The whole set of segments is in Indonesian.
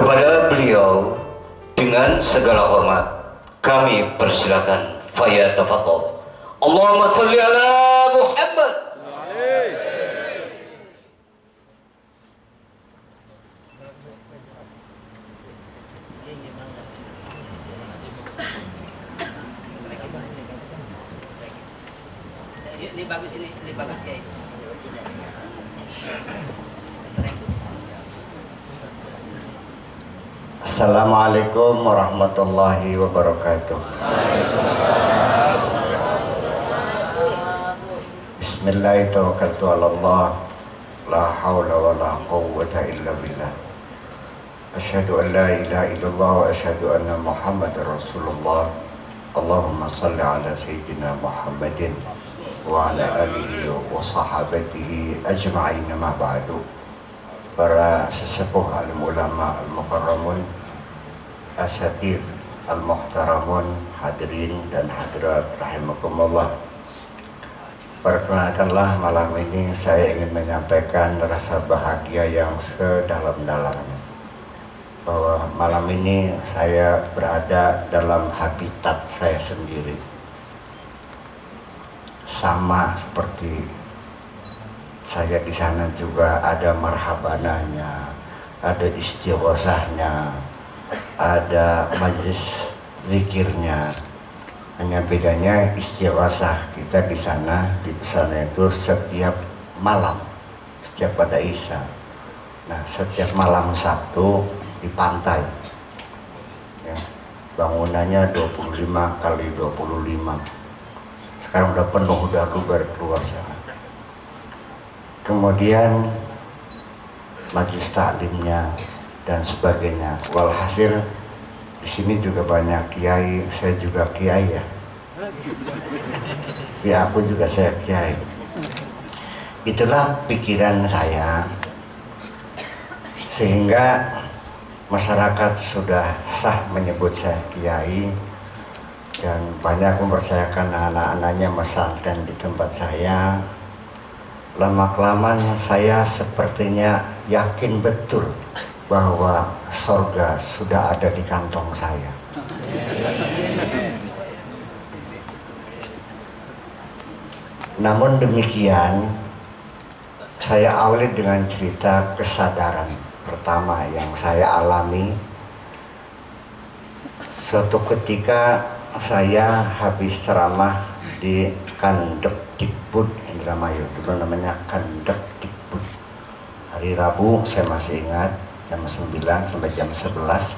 Kepada beliau dengan segala hormat kami persilakan falyatafadhal. Allahumma shalli ala Muhammad. Ini bagus guys. Assalamualaikum warahmatullahi wabarakatuh. Bismillahirrahmanirrahim. La haula wa la quwwata illa billah. Asyhadu an la ilaha illallah wa asyhadu anna Muhammadar Rasulullah. Allahumma shalli ala sayyidina Muhammadin wa ala alihi wa sahabatihi ajma'in, ma ba'du. Para sesepuh alim ulama al-mukarramun, asatidz al-muhtaramun, hadirin dan hadirat rahimakumullah. Perkenalkanlah, malam ini saya ingin menyampaikan rasa bahagia yang sedalam-dalamnya, bahwa malam ini saya berada dalam habitat saya sendiri, sama seperti saya di sana juga ada marhabananya, ada istighosahnya, ada majlis zikirnya. Hanya bedanya istighosah kita di sana, di pesantren itu setiap malam, setiap pada Isya. Nah, setiap malam Sabtu di pantai. Ya, bangunannya 25 kali 25. Sekarang udah penuh, udah luber keluar sana. Kemudian majelis taklimnya dan sebagainya. Walhasil di sini juga banyak kiai, saya juga kiai ya. Ya, aku juga saya kiai. Itulah pikiran saya, sehingga masyarakat sudah sah menyebut saya kiai, dan banyak mempercayakan anak-anaknya pesantren di tempat saya. Lama-kelamaan saya sepertinya yakin betul bahwa sorga sudah ada di kantong saya. Namun demikian, saya awali dengan cerita kesadaran pertama yang saya alami. Suatu ketika saya habis ceramah di Kandekdikbud Indramayu, dulu namanya Kandekdikbud. Hari Rabu, saya masih ingat, jam 9 sampai jam 11.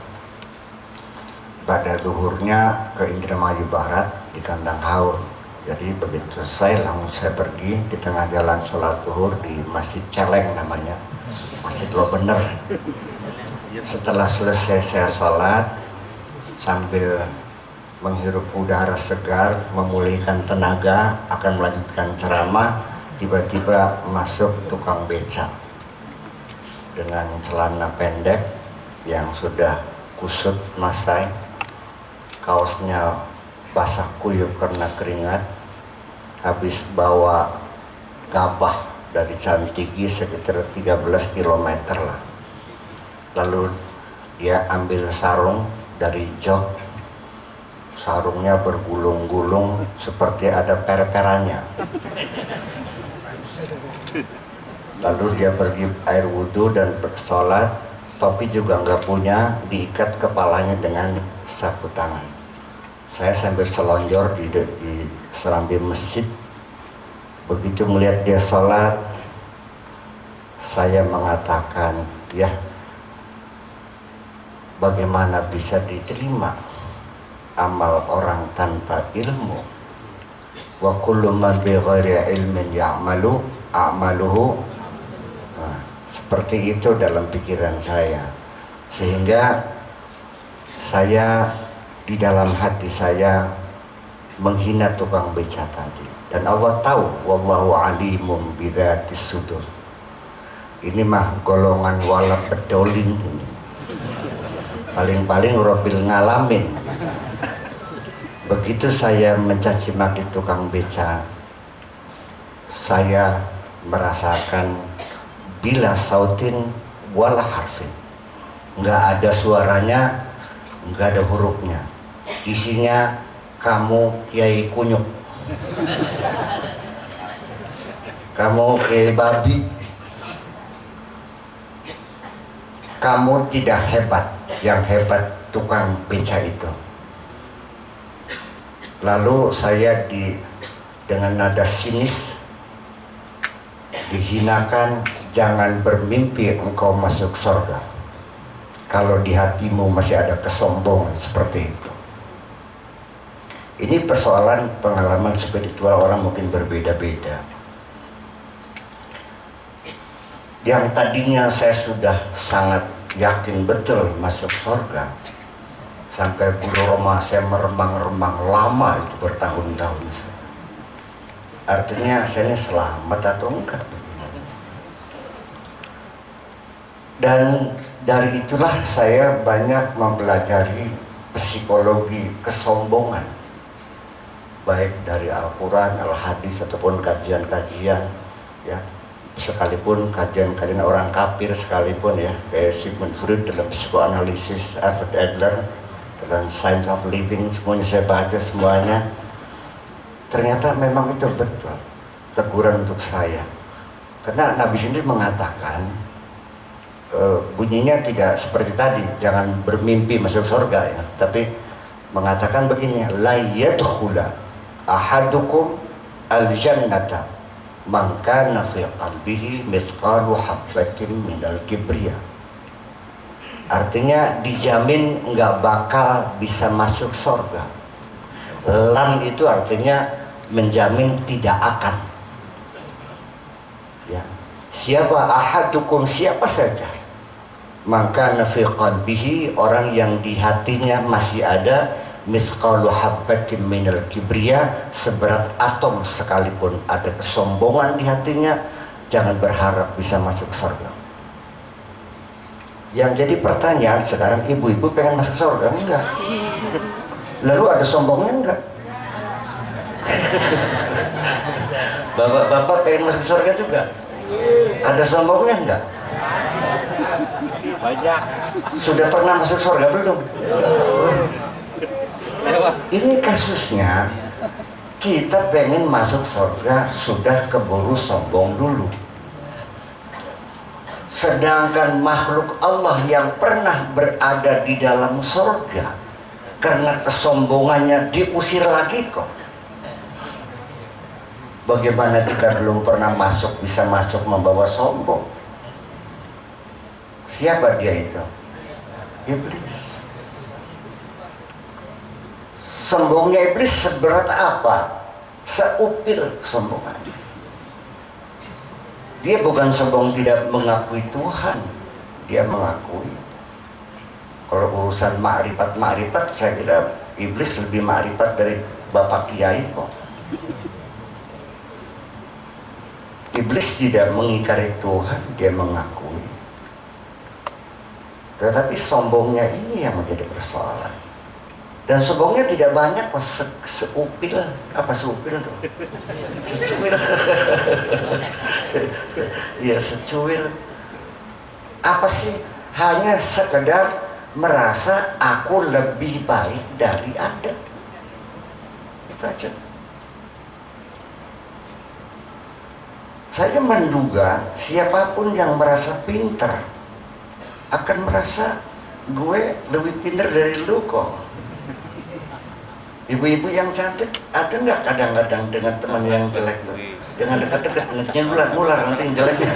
Pada zuhurnya ke Indramayu Barat di Kandang Haur. Jadi begitu saya langsung saya pergi di tengah jalan sholat zuhur di Masjid Celeng namanya, Masjid Lo Bener. Setelah selesai saya sholat, sambil menghirup udara segar, memulihkan tenaga, akan melanjutkan ceramah, tiba-tiba masuk tukang beca dengan celana pendek yang sudah kusut masai, kaosnya basah kuyup karena keringat, habis bawa gabah dari Cantigi sekitar 13 km lah. Lalu dia ambil sarung dari jok, sarungnya bergulung-gulung seperti ada per-perannya. Lalu dia pergi air wudhu dan bersolat, topi juga nggak punya, diikat kepalanya dengan sapu tangan. Saya sambil selonjor di serambi masjid. Begitu melihat dia sholat, saya mengatakan, ya, bagaimana bisa diterima amal orang tanpa ilmu? Wa kullu man bi ghairi ilmin ya'malu a'maluhu. Nah, seperti itu dalam pikiran saya, sehingga saya di dalam hati saya menghina tukang beca tadi. Dan Allah tahu, wallahu alimun bidzatis sudur. Ini mah golongan wala bedolin ini. Paling-paling robil ngalamin. Begitu saya mencaci maki tukang beca, saya merasakan bila sautin wala harfin, nggak ada suaranya, nggak ada hurufnya, isinya kamu Kiai Kunyuk, kamu Kiai Babi, kamu tidak hebat, yang hebat tukang beca itu. Lalu saya dengan nada sinis dihinakan, jangan bermimpi engkau masuk surga kalau di hatimu masih ada kesombongan seperti itu. Ini persoalan pengalaman spiritual orang mungkin berbeda-beda. Yang tadinya saya sudah sangat yakin betul masuk surga, sampai bulu roma saya meremang-remang lama itu bertahun-tahun. Artinya saya ini selamat atau enggak? Dan dari itulah saya banyak mempelajari psikologi kesombongan, baik dari Al-Quran, Al-Hadis ataupun kajian-kajian, ya, sekalipun kajian-kajian orang kafir sekalipun, ya, kayak Sigmund Freud dalam psikoanalisis, Alfred Adler dalam Science of Living, semuanya saya baca semuanya. Ternyata memang itu betul teguran untuk saya, karena Nabi sendiri mengatakan bunyinya tidak seperti tadi, jangan bermimpi masuk surga, ya, tapi mengatakan begini, la yadkhula ahadukum al-jannata man kana fi qalbihi mithqalu habbatin minal kibriya. Artinya dijamin nggak bakal bisa masuk surga. Lam itu artinya menjamin tidak akan, ya. Siapa ahadukum, siapa saja, maka nafi qalbihi, orang yang di hatinya masih ada mithqalu habbatin minal kibriya, seberat atom sekalipun ada kesombongan di hatinya, jangan berharap bisa masuk surga. Yang jadi pertanyaan sekarang, ibu-ibu pengen masuk surga enggak? Lalu ada sombongnya enggak? Bapak-bapak pengen masuk surga juga? Ada sombongnya enggak? Banyak. Sudah pernah masuk surga belum? Ini kasusnya, kita pengen masuk surga sudah keburu sombong dulu. Sedangkan makhluk Allah yang pernah berada di dalam surga karena kesombongannya diusir lagi kok. Bagaimana kita belum pernah masuk bisa masuk membawa sombong? Siapa dia itu? Iblis. Sombongnya iblis seberat apa? Seupil sombongannya. Dia bukan sombong tidak mengakui Tuhan, dia mengakui. Kalau urusan ma'rifat, saya kira iblis lebih ma'rifat dari Bapak Kiai kok. Iblis tidak mengingkari Tuhan, dia mengakui. Tetapi sombongnya ini yang menjadi persoalan. Dan sombongnya tidak banyak kok, seupil. Apa seupil tuh? Secuil. Ya, secuil. Apa sih? Hanya sekedar merasa aku lebih baik dari Anda. Itu aja. Saya menduga siapapun yang merasa pintar akan merasa gue lebih pintar dari lu kok. Ibu-ibu yang cantik ada nggak kadang-kadang dengan teman yang jelek tuh? Jangan dekat-dekat, nanti nular nanti yang jeleknya.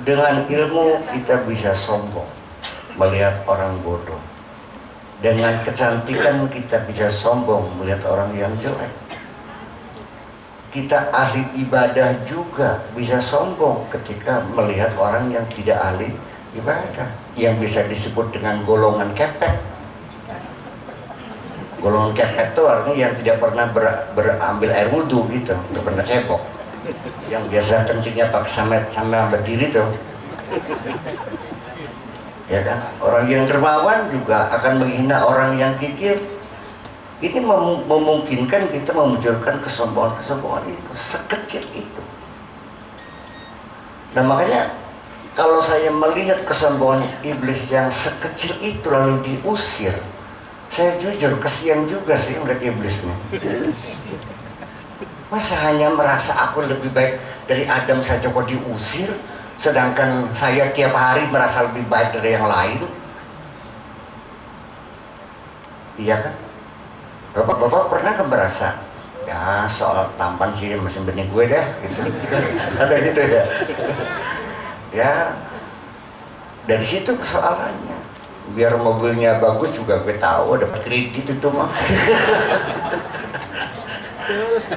Dengan ilmu kita bisa sombong melihat orang bodoh. Dengan kecantikan kita bisa sombong melihat orang yang jelek. Kita ahli ibadah juga bisa sombong ketika melihat orang yang tidak ahli ibadah, yang bisa disebut dengan golongan kepek. Golongan kepek itu artinya yang tidak pernah berambil air wudhu gitu, tidak pernah cebok, yang biasa kencingnya pakai sama berdiri tuh, ya kan? Orang yang dermawan juga akan menghina orang yang kikir. Ini memungkinkan kita memunculkan kesombongan itu sekecil itu. Nah makanya kalau saya melihat kesombongan iblis yang sekecil itu lalu diusir, saya jujur kesian juga sih melihat iblis nih. Masa hanya merasa aku lebih baik dari Adam saja kok diusir, sedangkan saya tiap hari merasa lebih baik dari yang lain. Iya kan? Bapak pernah kan merasa, ya soal tampan sih masih benih gue dah gitu. Ada gitu ya. Ya dari situ persoalannya. Biar mobilnya bagus juga gue tahu dapat kredit itu mah.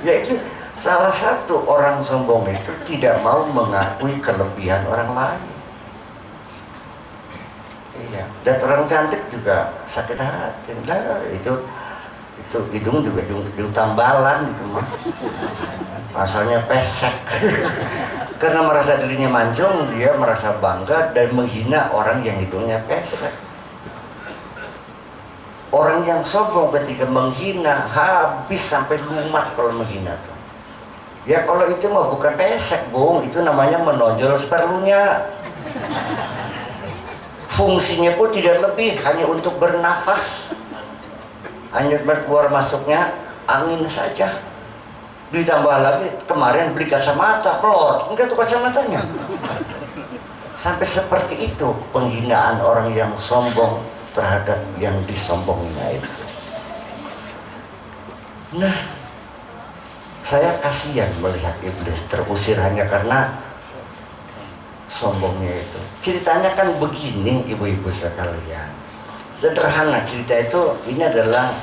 Ya itu salah satu orang sombong itu tidak mau mengakui kelebihan orang lain. Iya. Dan orang cantik juga sakit hati. Nah, itu hidung juga hidung tambalan gitu mah. Asalnya pesek. Karena merasa dirinya mancung, dia merasa bangga dan menghina orang yang hidungnya pesek. Orang yang sombong ketika menghina habis sampai lumat kalau menghina tuh. Ya kalau itu mah bukan pesek, Bung, itu namanya menonjol seperlunya. Fungsinya pun tidak lebih, hanya untuk bernafas, hanya berkeluar masuknya angin saja. Ditambah lagi kemarin beli kacamata, pelor, enggak tuh kacamatanya. Sampai seperti itu penghinaan orang yang sombong terhadap yang disombonginya itu. Nah, saya kasihan melihat iblis terusir hanya karena sombongnya itu. Ceritanya kan begini, ibu-ibu sekalian. Sederhana cerita itu, ini adalah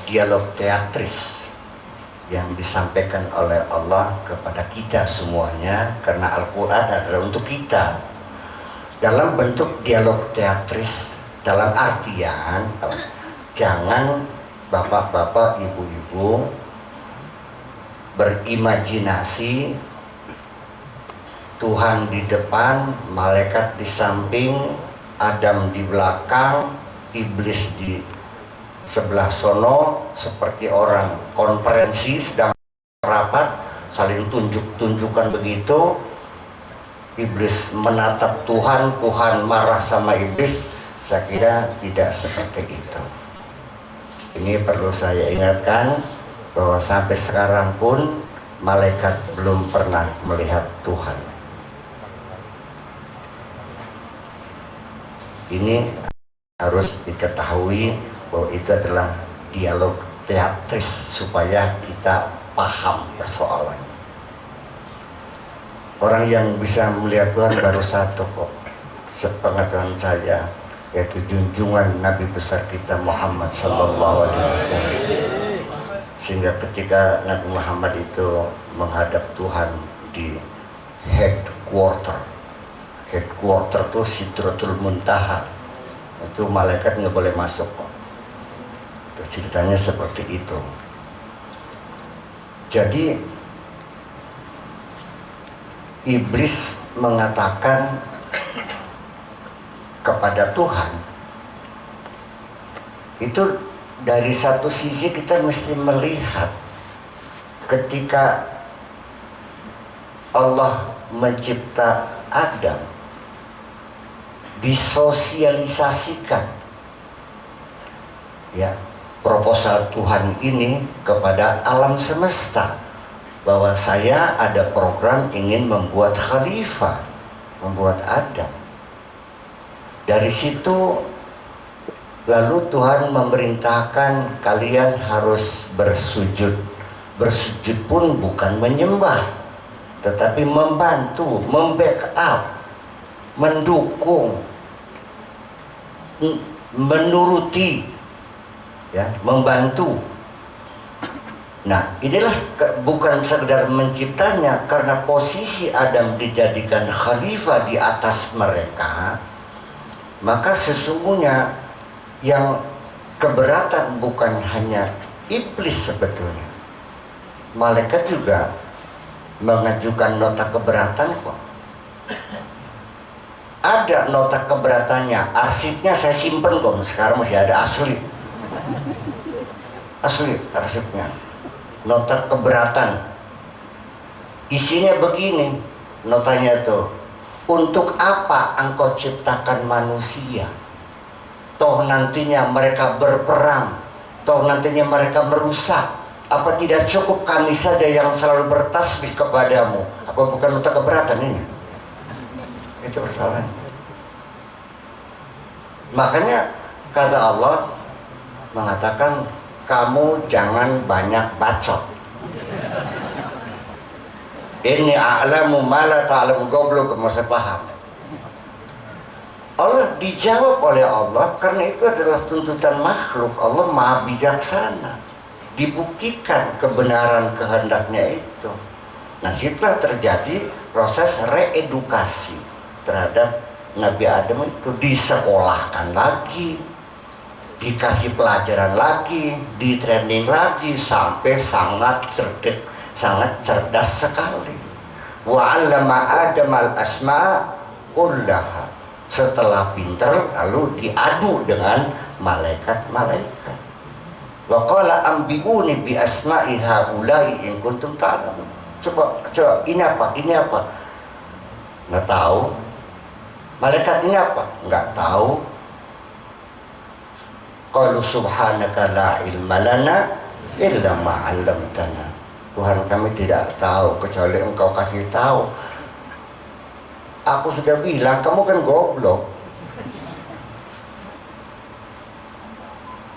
dialog teatris yang disampaikan oleh Allah kepada kita semuanya, karena Al-Quran adalah untuk kita. Dalam bentuk dialog teatris, dalam artian jangan bapak-bapak, ibu-ibu berimajinasi Tuhan di depan, malaikat di samping, Adam di belakang, iblis di sebelah sono, seperti orang konferensi sedang rapat, saling tunjuk-tunjukkan begitu. Iblis menatap Tuhan, Tuhan marah sama iblis. Saya kira tidak seperti itu. Ini perlu saya ingatkan bahwa sampai sekarang pun malaikat belum pernah melihat Tuhan. Ini harus diketahui bahwa itu adalah dialog teatris supaya kita paham persoalannya. Orang yang bisa melihat Tuhan baru satu kok, sepengetahuan saya, yaitu junjungan Nabi besar kita Muhammad Sallallahu Alaihi Wasallam. Sehingga ketika Nabi Muhammad itu menghadap Tuhan di headquarter itu Sidratul Muntaha, itu malaikat nggak boleh masuk kok. Ceritanya seperti itu. Jadi iblis mengatakan kepada Tuhan, itu dari satu sisi kita mesti melihat ketika Allah mencipta Adam, disosialisasikan ya proposal Tuhan ini kepada alam semesta, bahwa saya ada program ingin membuat khalifah, membuat Adam. Dari situ lalu Tuhan memerintahkan kalian harus bersujud. Bersujud pun bukan menyembah, tetapi membantu, membackup, mendukung, menuruti, ya, membantu. Nah, inilah bukan sekedar menciptanya, karena posisi Adam dijadikan khalifah di atas mereka, maka sesungguhnya yang keberatan bukan hanya iblis sebetulnya. Malaikat juga mengajukan nota keberatan kok. Ada nota keberatannya, arsipnya saya simpen kok, sekarang masih ada asli arsipnya. Nota keberatan Isinya begini, notanya tuh, untuk apa engkau ciptakan manusia? Toh nantinya mereka berperang, toh nantinya mereka merusak. Apa tidak cukup kami saja yang selalu bertasbih kepadamu? Apa bukan untuk keberatan ini? Itu persoalan. Makanya kata Allah mengatakan, kamu jangan banyak bacot. Ini a'lamu ma la ta'lamu, goblok, kamu saya paham. Allah dijawab oleh Allah karena itu adalah tuntutan makhluk. Allah maha bijaksana, dibuktikan kebenaran kehendaknya itu. Nah, setelah terjadi proses reedukasi terhadap Nabi Adam itu, disekolahkan lagi, dikasih pelajaran lagi, di training lagi, sampai sangat cerdas sekali. Wa 'allama Adam al-asma' kullaha. Setelah pinter lalu diadu dengan malaikat-malaikat. Wa qala ambiuni bi asma'i haula'i in kuntum ta'lamun. Coba ini apa? Ini apa? Nggak tahu. Malaikat ini apa? Nggak tahu. Qalu subhanaka la ilma lana illa ma 'allamtana. Tuhan, kami tidak tahu kecuali Engkau kasih tahu. Aku sudah bilang, kamu kan goblok.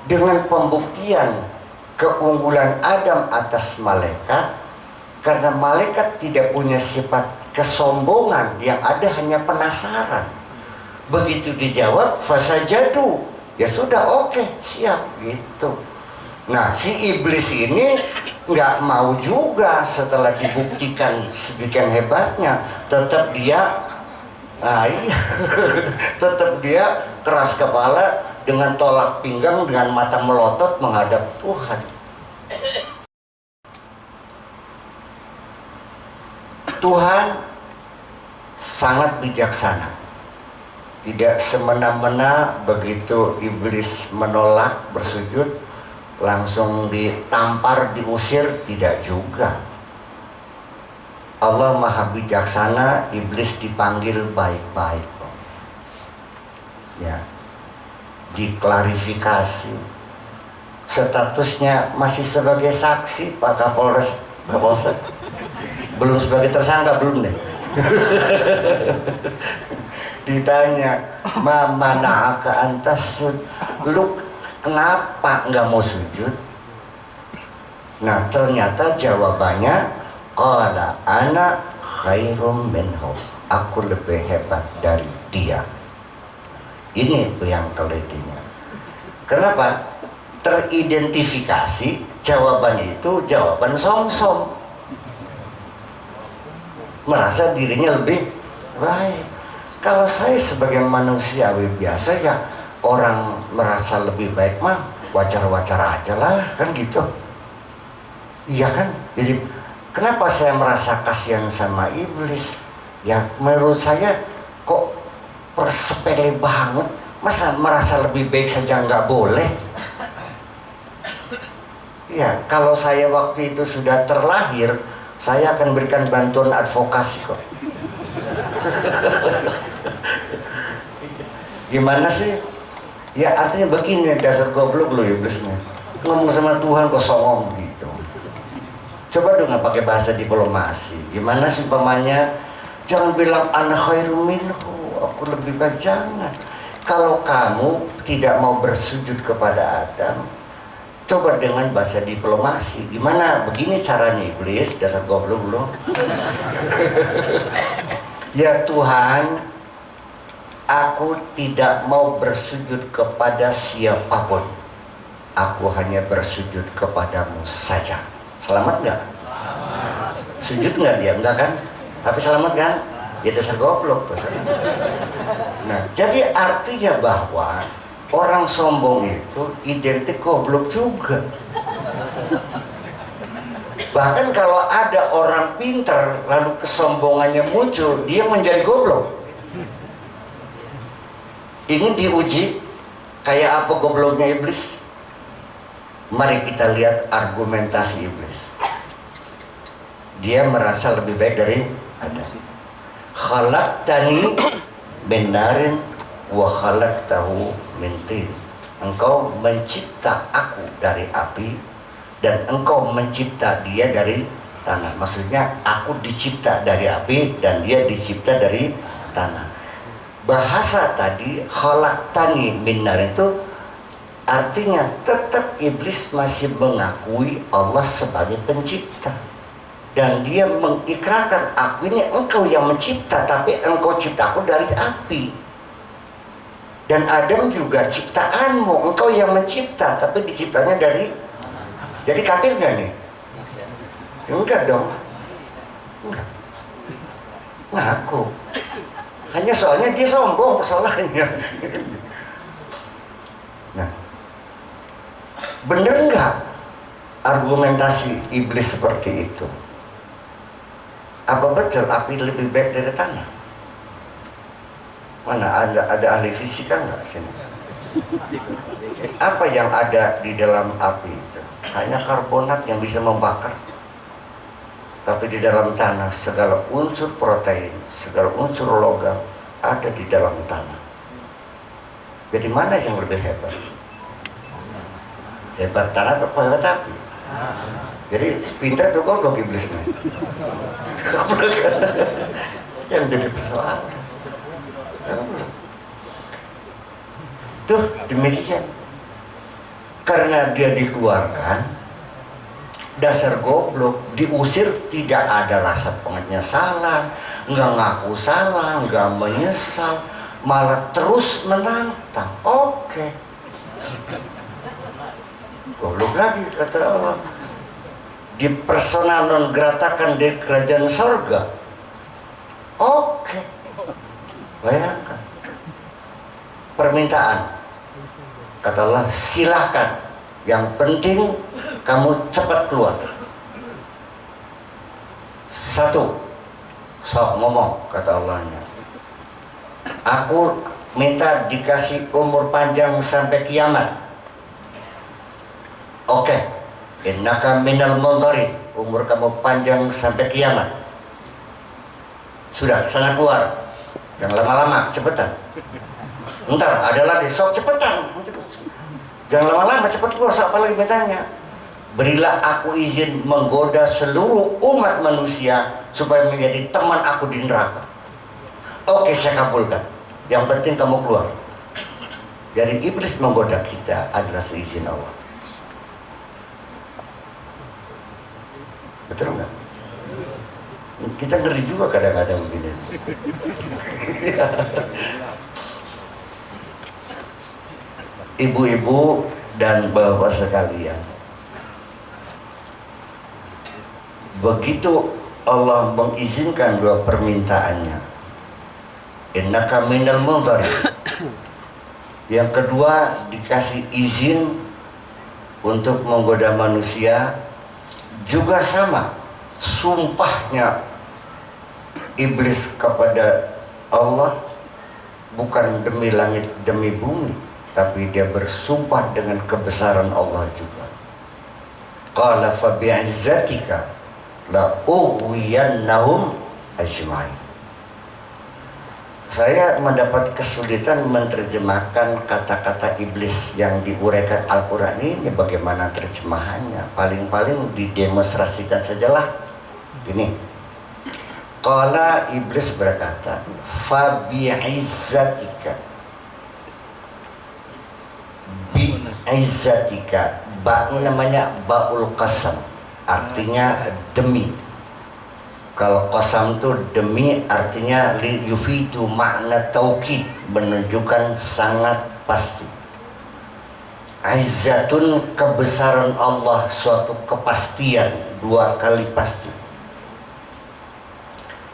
Dengan pembuktian keunggulan Adam atas malaikat, karena malaikat tidak punya sifat kesombongan, yang ada hanya penasaran. Begitu dijawab fasajadu, ya sudah, oke, siap gitu. Nah, si iblis ini nggak mau juga setelah dibuktikan sedemikian hebatnya, tetap dia tetap dia keras kepala, dengan tolak pinggang, dengan mata melotot menghadap Tuhan. Tuhan sangat bijaksana, tidak semena-mena begitu iblis menolak bersujud langsung ditampar, diusir, tidak juga. Allah maha bijaksana, iblis dipanggil baik-baik, ya, diklarifikasi. Statusnya masih sebagai saksi, Pak Kapolres, Kapolsek, belum sebagai tersangka, belum deh. Ditanya, ma mana'aka antasud, lu kenapa nggak mau sujud? Nah, ternyata jawabannya, qala ana khairum minhu, aku lebih hebat dari dia. Ini yang keledinya. Kenapa? Teridentifikasi jawaban itu jawaban somsom, merasa dirinya lebih baik. Kalau saya sebagai manusiawi biasa, ya orang merasa lebih baik mah wajar-wajar aja lah, kan gitu. Iya kan? Jadi kenapa saya merasa kasihan sama iblis? Ya menurut saya kok persepele banget, masa merasa lebih baik saja nggak boleh? Ya, kalau saya waktu itu sudah terlahir, saya akan berikan bantuan advokasi kok. Gimana sih? Ya artinya begini, dasar goblok lo iblisnya. Ngomong sama Tuhan kok songong gitu. Coba dong pakai bahasa diplomasi. Gimana sih umpamanya? Jangan bilang ana khairum minhu, aku lebih baik, jangan. Kalau kamu tidak mau bersujud kepada Adam, coba dengan bahasa diplomasi. Gimana? Begini caranya iblis, dasar goblok lo. Ya Tuhan, aku tidak mau bersujud kepada siapapun. Aku hanya bersujud kepadamu saja. Selamat nggak? Sujud nggak dia? Enggak kan? Tapi selamat kan? Ya dasar goblok. Nah, jadi artinya bahwa orang sombong itu identik goblok juga. Bahkan kalau ada orang pintar lalu kesombongannya muncul, dia menjadi goblok. Ini diuji kayak apa gobloknya iblis. Mari kita lihat argumentasi iblis. dia merasa lebih baik dari Adam. Khalaqtani min narin wa khalaqtahu min tin. Engkau mencipta aku dari api dan engkau mencipta dia dari tanah. Maksudnya aku dicipta dari api dan dia dicipta dari tanah. Bahasa tadi khalaqtani min nar itu artinya tetap iblis masih mengakui Allah sebagai pencipta. Dan dia mengikrarkan, aku ini engkau yang mencipta, tapi engkau ciptaku dari api. Dan Adam juga ciptaanmu, engkau yang mencipta, tapi diciptanya dari. Jadi kafir gak nih? Enggak dong. Enggak. Ngaku. Hanya soalnya dia sombong persoalannya. Nah, bener nggak argumentasi iblis seperti itu? Apa betul api lebih baik dari tanah? Mana ada ahli fisika nggak sini? Apa yang ada di dalam api itu? Hanya karbonat yang bisa membakar. Tapi di dalam tanah segala unsur protein, segala unsur logam ada di dalam tanah. Jadi mana yang lebih hebat? Hebat tanah atau hebat api? Jadi pintar tuh kok iblisnya. Yang jadi persoalan. Tuh demikian. Karena dia dikeluarkan, dasar goblok, diusir tidak ada rasa penyesalan, nggak ngaku salah, nggak menyesal, malah terus menantang. Oke. Goblok lagi kata Allah. Di persona non gratakan di kerajaan sorga. Oke. Bayangkan. Permintaan. Kata Allah, silahkan. Yang penting kamu cepat keluar. Satu, sok ngomong kata Allahnya. Aku minta dikasih umur panjang sampai kiamat. Oke, innaka minal munzarin. Umur kamu panjang sampai kiamat. Sudah, sana keluar. Jangan lama-lama, cepetan. Ntar ada lagi, sok cepetan. Jangan lama-lama, cepat keluar. Apa lagi mintanya? Berilah aku izin menggoda seluruh umat manusia supaya menjadi teman aku di neraka. Oke, saya kabulkan. Yang penting kamu keluar. Jadi iblis menggoda kita adalah seizin Allah. Betul nggak? Kita ngeri juga kadang-kadang begini. Ibu-ibu dan bapak sekalian, begitu Allah mengizinkan dua permintaannya, innaka minal munzarin. Yang kedua dikasih izin untuk menggoda manusia, juga sama sumpahnya iblis kepada Allah bukan demi langit demi bumi, tapi dia bersumpah dengan kebesaran Allah juga. Qala fa bi'izzatika la ughwiyannahum ajma'in. Saya mendapat kesulitan menerjemahkan kata-kata iblis yang diuraikan Al-Quran ini. Bagaimana terjemahannya? Paling-paling didemonstrasikan sajalah. Gini, qala iblis berkata, fa bi'izzatika, bi'izzatika, ba ini namanya baul qasam, artinya demi. Kalau qasam itu demi, artinya li yufidu makna taukid, menunjukkan sangat pasti. Izzatun, kebesaran Allah, suatu kepastian, dua kali pasti.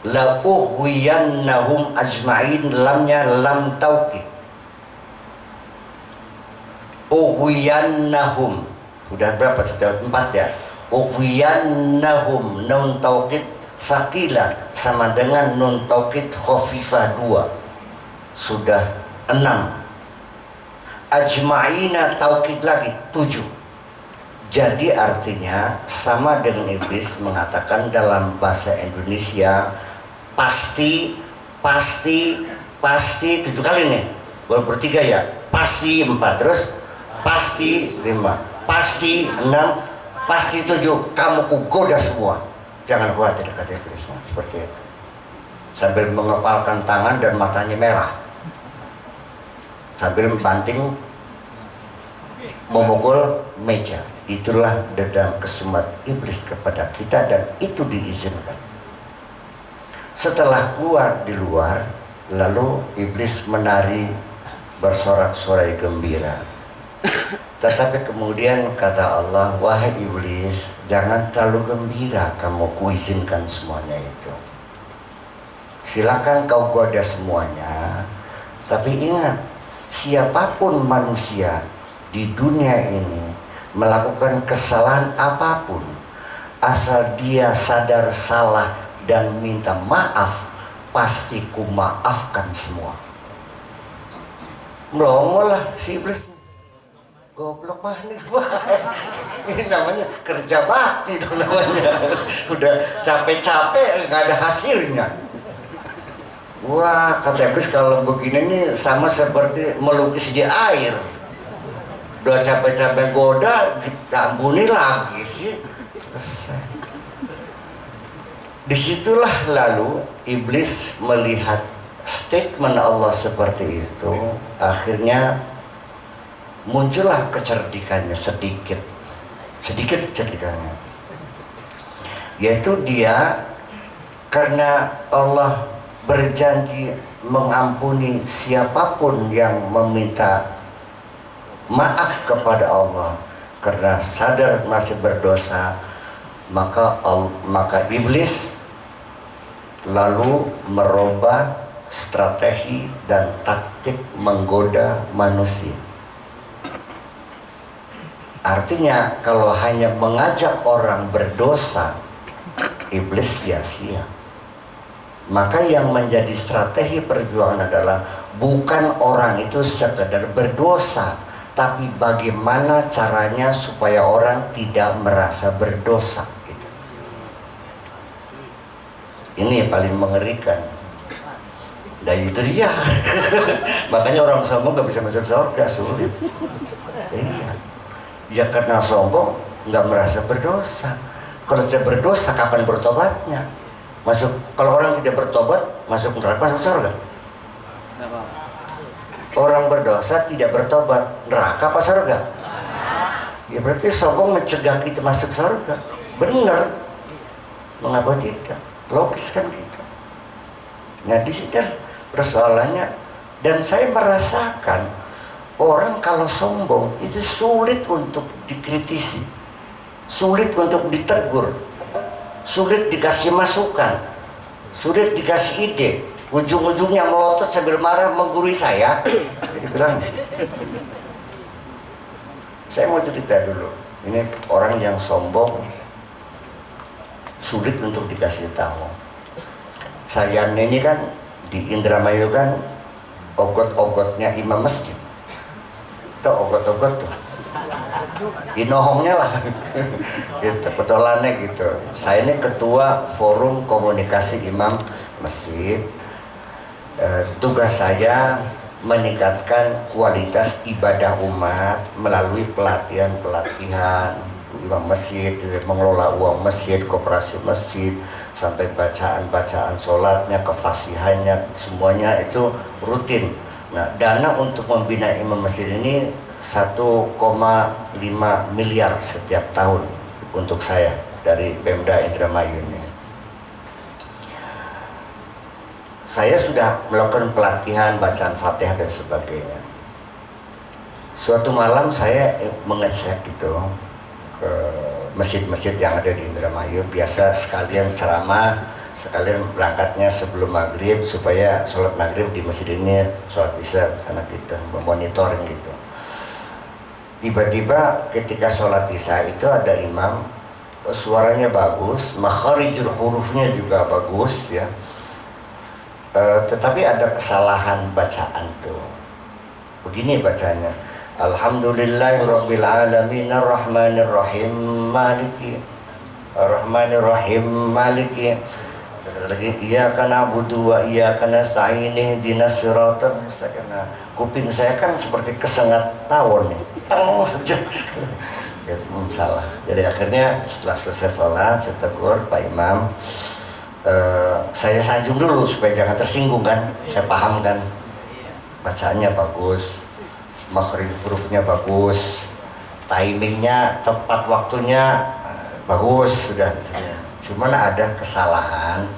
La ughwiyannahum ajma'in, lamnya lam taukid. Ughwiyannahum, sudah berapa? Sudah 4 ya. Ughwiyannahum, nun taukid sakila sama dengan nun taukid khafifah 2, sudah 6. Ajma'ina taukid lagi 7. Jadi artinya sama dengan iblis mengatakan dalam bahasa Indonesia pasti, pasti, pasti 7 kali nih. Baru bertiga ya, pasti 4, terus pasti 5, pasti 6, pasti 7. Kamu kugoda semua. Jangan khawatir, kata iblis. Seperti itu. Sambil mengepalkan tangan dan matanya merah. Sambil membanting memukul meja. Itulah dendam kesumat iblis kepada kita dan itu diizinkan. Setelah keluar di luar, lalu iblis menari bersorak-sorai gembira. Tetapi kemudian kata Allah, wahai iblis, jangan terlalu gembira, kamu kuizinkan semuanya itu. Silakan kau goda semuanya, tapi ingat, siapapun manusia di dunia ini melakukan kesalahan apapun, asal dia sadar salah dan minta maaf, pasti ku maafkan semua. Melongo lah si iblis. Goblok banget. Ini namanya kerja bakti dong namanya. Udah capek-capek nggak ada hasilnya. Wah, kata iblis, kalau begini nih sama seperti melukis di air. Udah capek-capek goda, ditampuni lagi sih. Selesai. Disitulah lalu iblis melihat statement Allah seperti itu, akhirnya muncullah kecerdikannya sedikit kecerdikannya, yaitu dia karena Allah berjanji mengampuni siapapun yang meminta maaf kepada Allah karena sadar masih berdosa, maka iblis lalu merubah strategi dan taktik menggoda manusia. Artinya kalau hanya mengajak orang berdosa, iblis sia-sia. Maka yang menjadi strategi perjuangan adalah bukan orang itu sekedar berdosa, tapi bagaimana caranya supaya orang tidak merasa berdosa gitu. Ini yang paling mengerikan. Dan itu dia. Makanya orang sombong gak bisa masuk surga, sulit. Iya. Ya karena sombong nggak merasa berdosa. Kalau tidak berdosa, kapan bertobatnya? Kalau orang tidak bertobat, masuk neraka, masuk surga. Orang berdosa tidak bertobat, neraka apa surga? Ya berarti sombong mencegah kita masuk surga. Benar. Mengapa tidak? Logis kan gitu. Nah di sini persoalannya, dan saya merasakan orang kalau sombong itu sulit untuk dikritisi, sulit untuk ditegur, sulit dikasih masukan, sulit dikasih ide. Ujung-ujungnya melotot sambil marah menggurui saya. Jadi bilang, saya mau cerita dulu. Ini orang yang sombong, sulit untuk dikasih tahu. Saya ini kan di Indramayu kan ogot-ogotnya imam masjid. Itu ogot-ogot tuh. Inohongnya lah. Gitu, pedolannya gitu. Saya ini ketua forum komunikasi imam masjid. Tugas saya meningkatkan kualitas ibadah umat melalui pelatihan-pelatihan imam masjid, mengelola uang masjid, koperasi masjid, sampai bacaan-bacaan sholatnya, kefasihannya, semuanya itu rutin. Nah, dana untuk membina imam masjid ini 1,5 miliar setiap tahun untuk saya dari Pemda Indramayu ini. Saya sudah melakukan pelatihan bacaan Fatihah dan sebagainya. Suatu malam saya mengecek gitu ke masjid-masjid yang ada di Indramayu, biasa sekalian ceramah, sekalian berangkatnya sebelum maghrib supaya sholat maghrib di masjid ini, sholat isya sana gitu, memonitoring gitu. Tiba-tiba ketika sholat isya itu ada imam, suaranya bagus, makharijul hurufnya juga bagus ya. Tetapi ada kesalahan bacaan tuh. Begini bacanya, Alhamdulillahirabbil alamin arrahmanir rahim maliki Terus lagi iyyaka na'budu wa iyyaka nasta'in ihdinas siratal mustaqim. Kuping saya kan seperti kesengat tawon nih. Tang saja. Ya, salah. Jadi akhirnya setelah selesai sholat saya tegur Pak Imam, saya sanjung dulu supaya jangan tersinggung kan. Saya paham kan bacaannya bagus, makhrij hurufnya bagus, timingnya tepat, waktunya bagus, sudah. Cuman ada kesalahan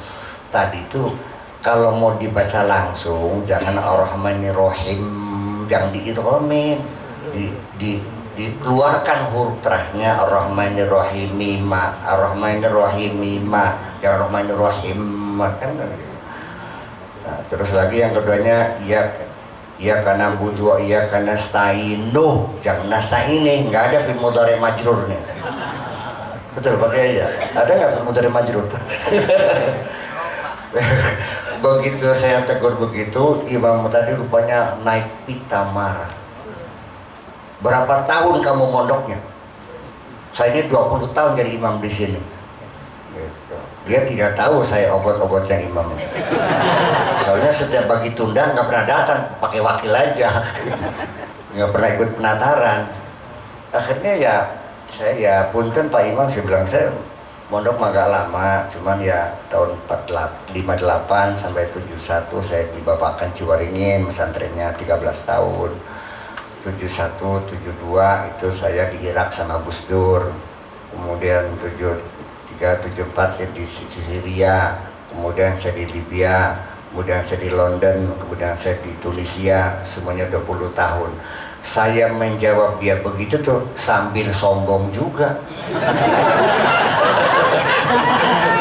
tadi itu, kalau mau dibaca langsung jangan ar-rahmanir-rahim, jangan diidghamin, dikeluarkan huruf terakhirnya ar-rahmanir-rahim mima, ar-rahmanir-rahim mima, ya ar-rahmanir-rahim kan. Nah, terus lagi yang keduanya iya karena budu iya karena nasta'inu, jangan nasta'ini, nggak ada fi'il mudhari majrur nih. Betul pakai ya, ada nggak fi'il mudhari majrur? Begitu saya tegur begitu, imam tadi rupanya naik pita marah. Berapa tahun kamu mondoknya? Saya ini 20 tahun jadi imam di sini. Gitu. Dia tidak tahu saya obat-obatnya imam. Soalnya setiap pagi tunda nggak pernah datang, pakai wakil aja, nggak pernah ikut penataran. Akhirnya ya saya punten Pak Imam, saya bilang saya mondok mah gak lama, cuman ya tahun 58 sampai 71 saya di Babakan Ciwaringin, pesantrennya 13 tahun. 71, 72 itu saya di Irak sama Gus Dur. Kemudian 73, 74 saya di Syria, kemudian saya di Libya, kemudian saya di London, kemudian saya di Tunisia, semuanya 20 tahun. Saya menjawab dia begitu tuh sambil sombong juga.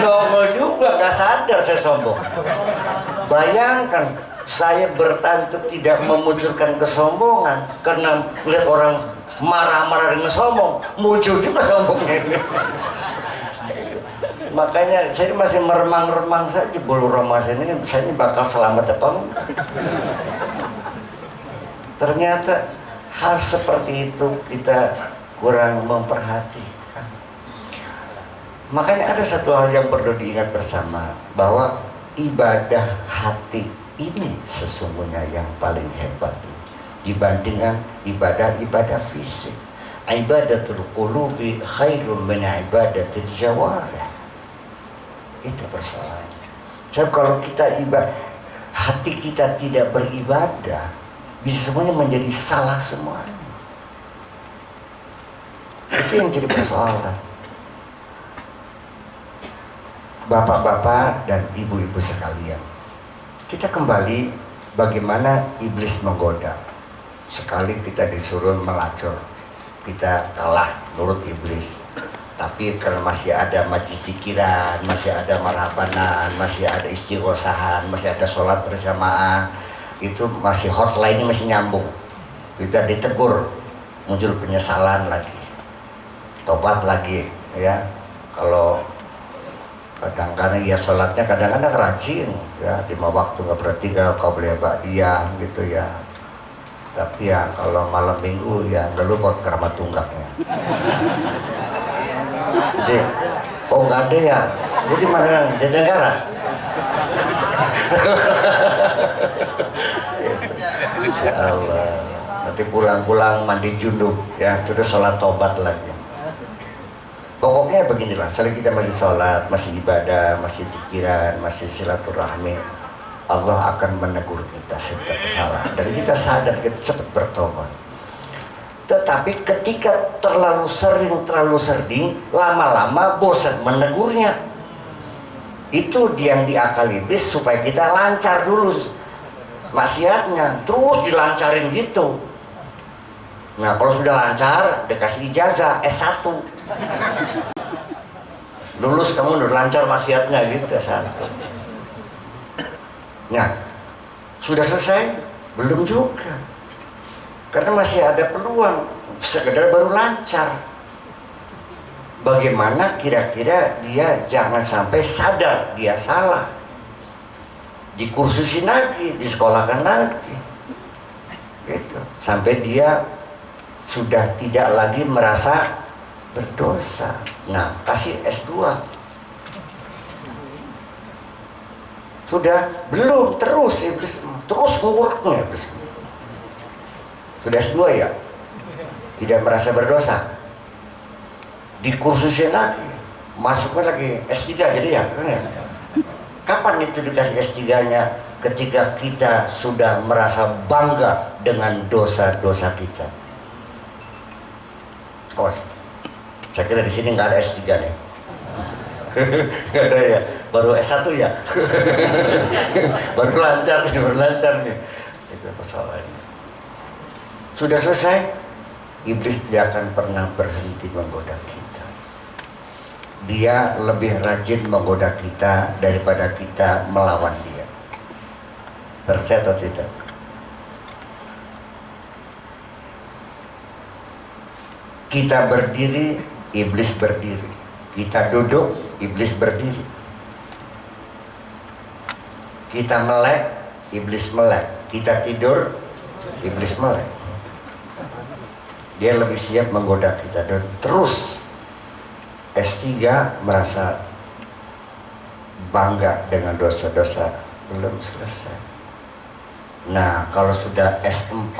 Nongol juga, gak sadar saya sombong. Bayangkan, saya bertahan untuk tidak memunculkan kesombongan, karena melihat orang marah-marah dengan sombong, muncul juga sombongnya. Makanya saya masih meremang-remang saja, bulu roma saya ini bakal selamat apa enggak. Ternyata hal seperti itu kita kurang memperhatikan. Makanya ada satu hal yang perlu diingat bersama, bahwa ibadah hati ini sesungguhnya yang paling hebat dibandingkan ibadah-ibadah fisik. Ibadatul qulubi khairun min ibadatil jawarih. Itu persoalannya. Jadi kalau kita hati kita tidak beribadah, bisa semuanya menjadi salah semuanya. Itu yang jadi persoalan. Bapak-bapak dan ibu-ibu sekalian, kita kembali bagaimana iblis menggoda. Sekali kita disuruh melacur, kita kalah nurut iblis. Tapi karena masih ada majlis pikiran, masih ada marabanan, masih ada istighosahan, masih ada sholat berjamaah, itu masih hotline-nya masih nyambung. Kita ditegur, muncul penyesalan lagi, tobat lagi, ya. Kalau kadang-kadang ya sholatnya kadang-kadang rajin, ya 5 waktu nggak bertiga, kau boleh ba'diyah gitu ya. Tapi ya kalau malam minggu ya nggak lupa keramat tunggaknya. Jadi, oh nggak ada ya. Jadi mana Jatinegara? Ya Allah, nanti pulang-pulang mandi junub ya, terus sholat tobat lagi. Pokoknya beginilah, selagi kita masih sholat, masih ibadah, masih pikiran, masih silaturahmi, Allah akan menegur kita setiap kesalahan dan kita sadar, kita cepat bertobat. Tetapi ketika terlalu sering, lama-lama bosan menegurnya. Itu yang diakali iblis supaya kita lancar dulu maksiatnya, terus dilancarin gitu. Nah kalau sudah lancar, dikasih ijazah S1, lulus kamu udah lancar maksiatnya gitu, S1. Nah sudah selesai? Belum juga, karena masih ada peluang, sekedar baru lancar. Bagaimana kira-kira dia jangan sampai sadar dia salah, dikursusin lagi, disekolahkan lagi gitu, sampai dia sudah tidak lagi merasa berdosa. Nah, kasih S2. Sudah belum, terus iblis terus menguaknya iblis. Sudah S2 ya, tidak merasa berdosa, dikursusin lagi, masukkan lagi S3 jadi ya, kan ya? Kapan itu dikasih S3-nya? Ketika kita sudah merasa bangga dengan dosa-dosa kita. Awas, saya kira di sini nggak ada S3 nih. Nggak ada ya, baru S1 ya. baru lancar nih. Itu persoalannya. Sudah selesai, iblis tidak akan pernah berhenti menggoda kita. Dia lebih rajin menggoda kita daripada kita melawan dia. Percaya atau tidak? Kita berdiri, iblis berdiri. Kita duduk, iblis berdiri. Kita melek, iblis melek. Kita tidur, iblis melek. Dia lebih siap menggoda kita. Dan terus S3 merasa bangga dengan dosa-dosa belum selesai. Nah, kalau sudah S4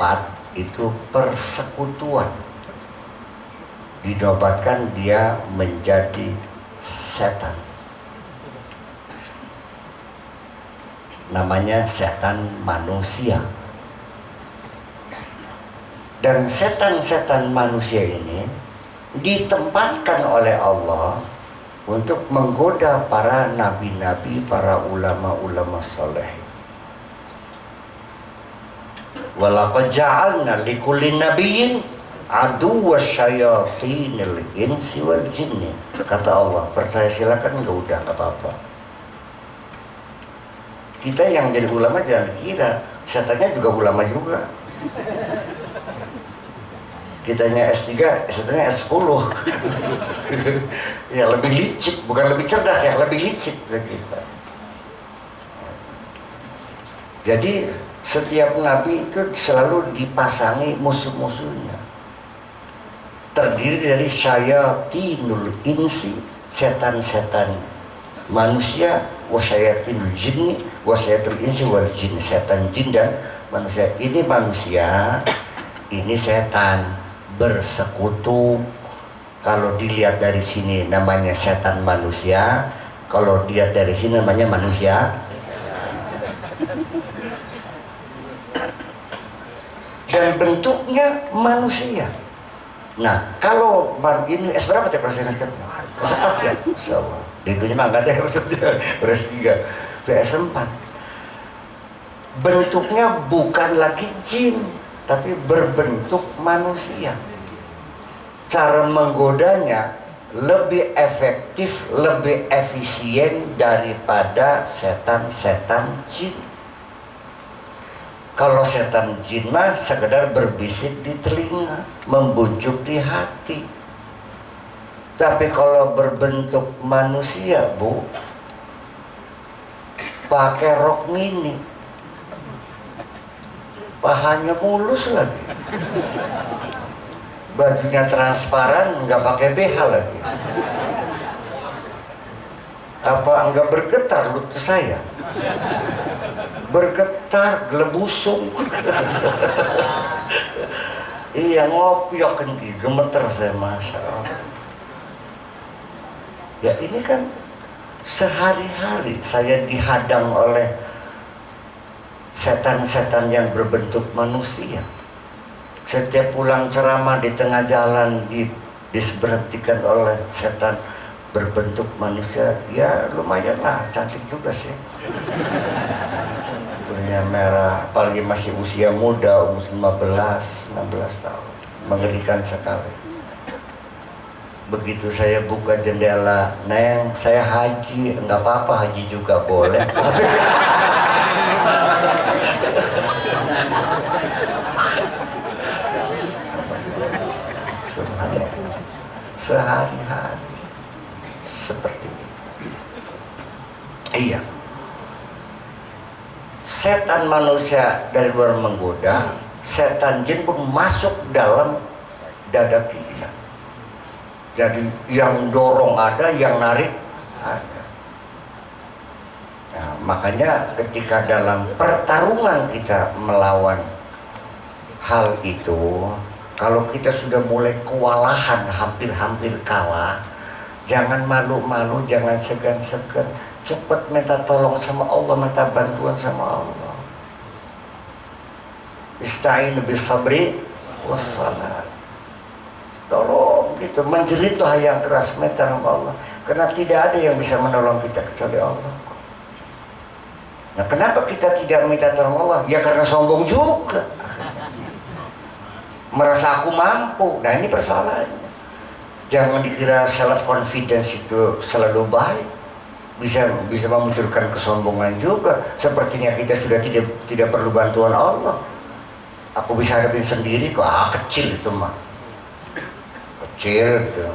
itu persekutuan. Dinobatkan dia menjadi setan. Namanya setan manusia. Dan setan-setan manusia ini ditempatkan oleh Allah untuk menggoda para nabi-nabi, para ulama-ulama saleh. Walaqad ja'alna likulli nabiyyin aduwwa syayatinil insi wal jinni. Kata Allah, percaya silakan, enggak, udah enggak apa-apa. Kita yang jadi ulama jangan kira setannya juga ulama juga. Kitanya S3, setannya S10. Ya lebih licik, bukan lebih cerdas ya, lebih licik dari kita. Jadi setiap nabi itu selalu dipasangi musuh-musuhnya. Terdiri dari syayatinul insi, setan-setan manusia, wasyayatinul jinni, wasyayatul insi wal jin, setan jin dan manusia. Ini manusia, ini setan bersekutu. Kalau dilihat dari sini namanya setan manusia, kalau dilihat dari sini namanya manusia. Dan bentuknya manusia. Nah, kalau ini S berapa teh persen S4 ya? Insyaallah. Di dunia mah enggak ada maksudnya. S3, S4. Bentuknya bukan lagi jin, tapi berbentuk manusia. Cara menggodanya lebih efektif, lebih efisien daripada setan-setan jin. Kalau setan jin mah sekedar berbisik di telinga, membujuk di hati. Tapi kalau berbentuk manusia, Bu, pakai rok mini, pahanya mulus lagi, bajunya transparan, nggak pakai BH lagi. Apa enggak bergetar lutut saya? Bergetar, gelembusung. Iya, ngopiok kan, gemeter saya, Masya Allah. Ya ini kan sehari-hari saya dihadang oleh setan-setan yang berbentuk manusia. Setiap pulang ceramah di tengah jalan diberhentikan oleh setan berbentuk manusia. Ya lumayan lah, cantik juga sih. Kulitnya merah, apalagi masih usia muda, umur 15, 16 tahun. Mengerikan sekali. Begitu saya buka jendela, Neng, saya haji, enggak apa-apa, haji juga boleh. Sehari-hari seperti ini. Iya. Setan manusia dari luar menggoda, setan jin pun masuk dalam dada kita. Jadi yang dorong ada, yang narik ada. Nah, makanya ketika dalam pertarungan kita melawan hal itu, kalau kita sudah mulai kewalahan, hampir-hampir kalah, jangan malu-malu, jangan segan-segan, cepat minta tolong sama Allah, minta bantuan sama Allah. Ista'in bis-sabri wassalat. Tolong gitu, menjeritlah yang keras, minta sama Allah, karena tidak ada yang bisa menolong kita kecuali Allah. Nah, kenapa kita tidak minta tolong Allah? Ya karena sombong juga, merasa aku mampu. Nah, ini persoalannya. Jangan dikira self confidence itu selalu baik, bisa memunculkan kesombongan juga. Sepertinya kita sudah tidak perlu bantuan Allah. Aku bisa hadapin sendiri kok. Kecil itu mah, kecil gitu.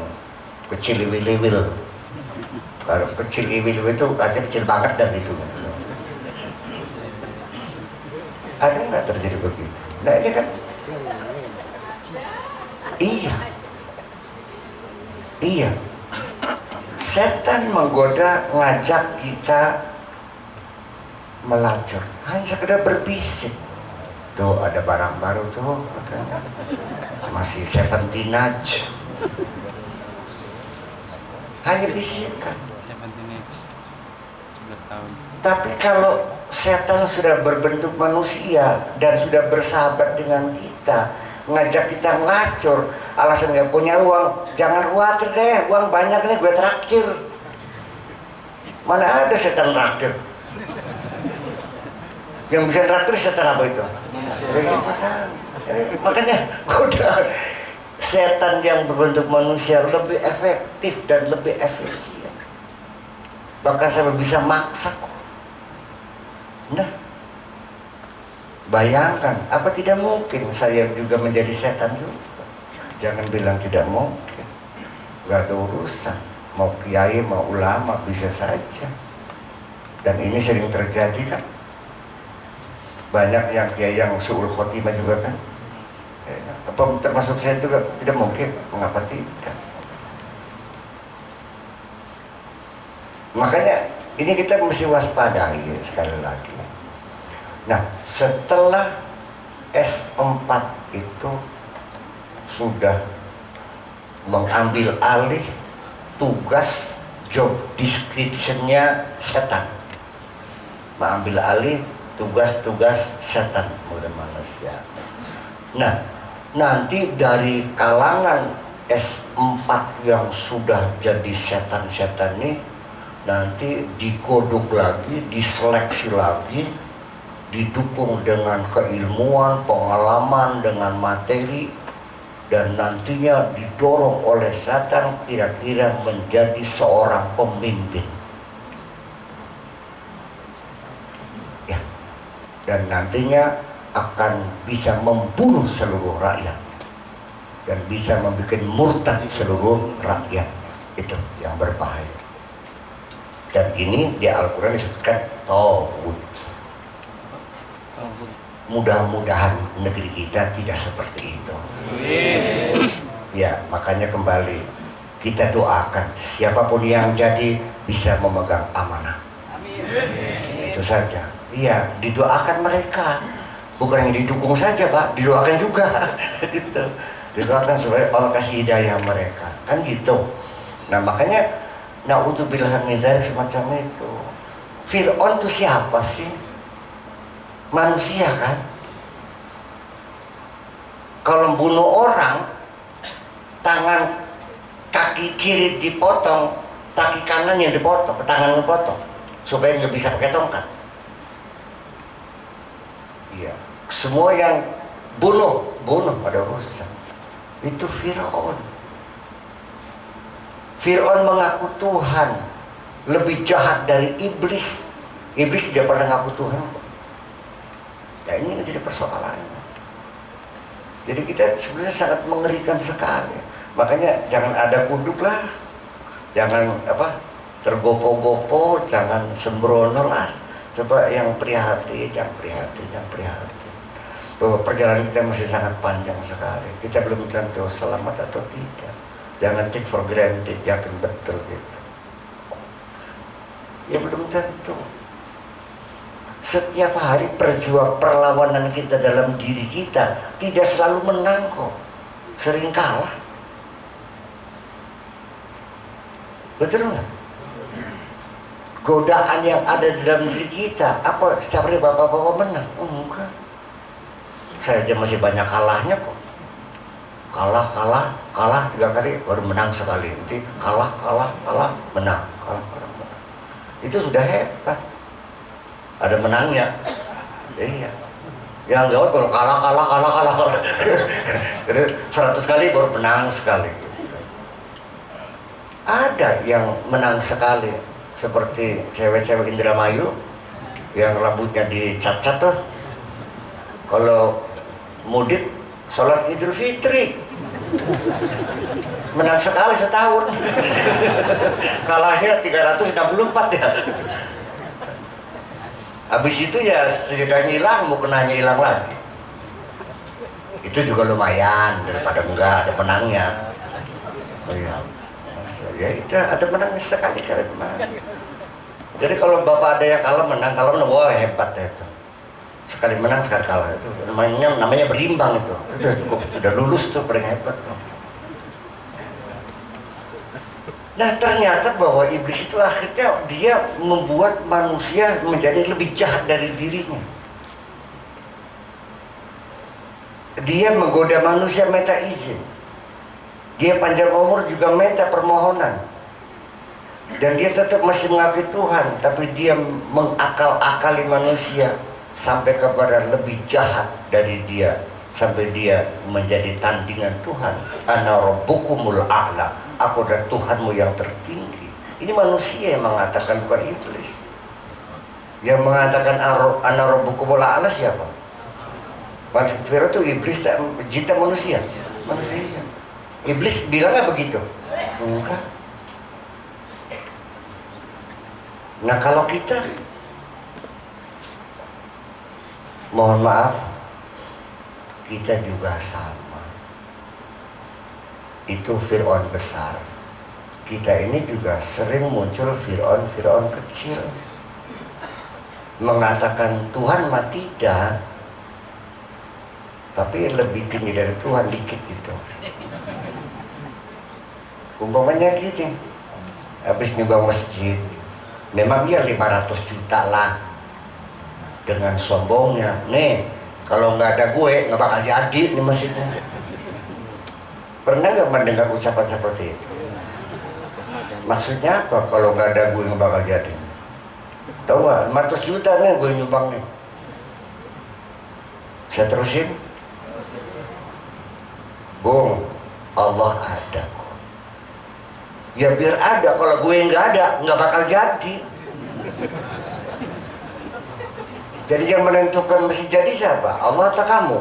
Kecil iwil-iwil. Kalau kecil iwil-iwil itu artinya kecil banget dah gitu. Ada nggak terjadi begitu? Nah, ini kan iya, setan menggoda, ngajak kita melacur, hanya sekedar berbisik. Tuh ada barang baru tuh katanya, masih 17 nudge, hanya bisikan. 11 tahun. Tapi kalau setan sudah berbentuk manusia dan sudah bersahabat dengan kita, ngajak kita ngelacur, alasan nggak punya uang, jangan khawatir deh, uang banyak nih, gue traktir. Mana ada setan traktir? Yang bisa traktir setan apa itu? Makanya udah, setan yang berbentuk manusia lebih efektif dan lebih efisien. Bahkan saya bisa maksa. Nah, bayangkan, apa tidak mungkin saya juga menjadi setan juga? Jangan bilang tidak mungkin. Gak ada urusan, mau kiai mau ulama bisa saja. Dan ini sering terjadi kan. Banyak yang kiai yang suul khotimah juga kan. Apa termasuk saya juga? Tidak mungkin, mengapa tidak? Makanya ini kita mesti waspadai sekali lagi. Nah, setelah S4 itu sudah mengambil alih tugas, job description-nya setan, mengambil alih tugas-tugas setan kepada manusia. Nah, nanti dari kalangan S4 yang sudah jadi setan-setan ini, nanti digodok lagi, diseleksi lagi, didukung dengan keilmuan, pengalaman, dengan materi, dan nantinya didorong oleh setan kira-kira menjadi seorang pemimpin. Ya, dan nantinya akan bisa membunuh seluruh rakyat dan bisa membuat murtad seluruh rakyat. Itu yang berbahaya. Dan ini di Al-Quran disebutkan tauhid. Mudah-mudahan negeri kita tidak seperti itu. Ya, makanya kembali kita doakan siapapun yang jadi bisa memegang amanah. Itu saja. Iya, didoakan mereka, bukan hanya didukung saja, Pak, didoakan juga. Gitu. Didoakan supaya Allah kasih hidayah mereka, kan gitu. Nah, makanya na'udzubillah min dzalik semacam itu. Fir'aun itu siapa sih? Manusia kan? Kalau bunuh orang, tangan kaki kiri dipotong, kaki kanan yang dipotong, tangan dipotong, supaya nggak bisa pakai tongkat. Iya, semua yang bunuh pada urusan. Itu Fir'aun. Fir'aun mengaku Tuhan, lebih jahat dari iblis. Iblis tidak pernah ngaku Tuhan. Ya, ini menjadi persoalannya. Jadi kita sebenarnya sangat mengerikan sekali. Makanya jangan ada kuduk lah, jangan tergopo-gopo, jangan sembrono lah. Coba yang prihatin, yang prihatin. bahwa perjalanan kita masih sangat panjang sekali. Kita belum tentu selamat atau tidak. Jangan take for granted, yakin betul gitu. Ya belum tentu. Setiap hari perlawanan kita dalam diri kita tidak selalu menang kok. Sering kalah. Betul nggak? Godaan yang ada di dalam diri kita, apa setiap hari bapak-bapak menang? Oh, enggak. Saya aja masih banyak kalahnya kok. Kalah 3 kali baru menang sekali. Nanti kalah, menang, kalah, menang. Itu sudah hebat. Ada menangnya. Iya. Yang jawab kalau kalah. Jadi 100 kali baru menang sekali. Gitu. Ada yang menang sekali. Seperti cewek-cewek Indramayu yang rambutnya dicat-cat tuh. Kalau mudik sholat Idul Fitri menang sekali setahun. Kalahnya 364 ya. Habis itu ya setidaknya hilang, mau kenanya hilang lagi. Itu juga lumayan daripada enggak ada menangnya. Oh iya. Ya itu ada menangnya sekali kali kemarin. Jadi kalau bapak ada yang kalah menang, wah hebat ya itu. Sekali menang sekali kalah itu namanya berimbang itu. Udah cukup, sudah lulus tuh paling hebat tuh. Nah ternyata bahwa iblis itu akhirnya dia membuat manusia menjadi lebih jahat dari dirinya. Dia menggoda manusia minta izin. Dia panjang umur juga minta permohonan. Dan dia tetap masih mengakui Tuhan, tapi dia mengakal-akali manusia sampai kepada lebih jahat dari dia, sampai dia menjadi tandingan Tuhan. Ana rabbukumul a'la, aku adalah Tuhanmu yang tertinggi. Ini manusia yang mengatakan, bukan iblis. Yang mengatakan ana rabbukumul a'la siapa? Maksud Fir'aun itu iblis, jin manusia. Manusia. Iblis bilangnya begitu? Enggak. Nah kalau kita, mohon maaf, kita juga sama. Itu Fir'aun besar. Kita ini juga sering muncul Fir'aun kecil. Mengatakan Tuhan mah tidak, tapi lebih tinggi dari Tuhan dikit gitu. Umpamanya gini, habis nyumbang masjid, memang dia 500 juta lah. Dengan sombongnya, nih kalau nggak ada gue nggak bakal jadi nih masjidnya. Pernah nggak mendengar ucapan seperti itu? Maksudnya apa kalau nggak ada gue nggak bakal jadi? Tahu nggak? 500 juta nih gue nyumbang nih. Saya terusin. Bung, Allah ada. Ya biar ada, kalau gue nggak ada nggak bakal jadi. Jadi yang menentukan mesti jadi siapa? Allah atau kamu?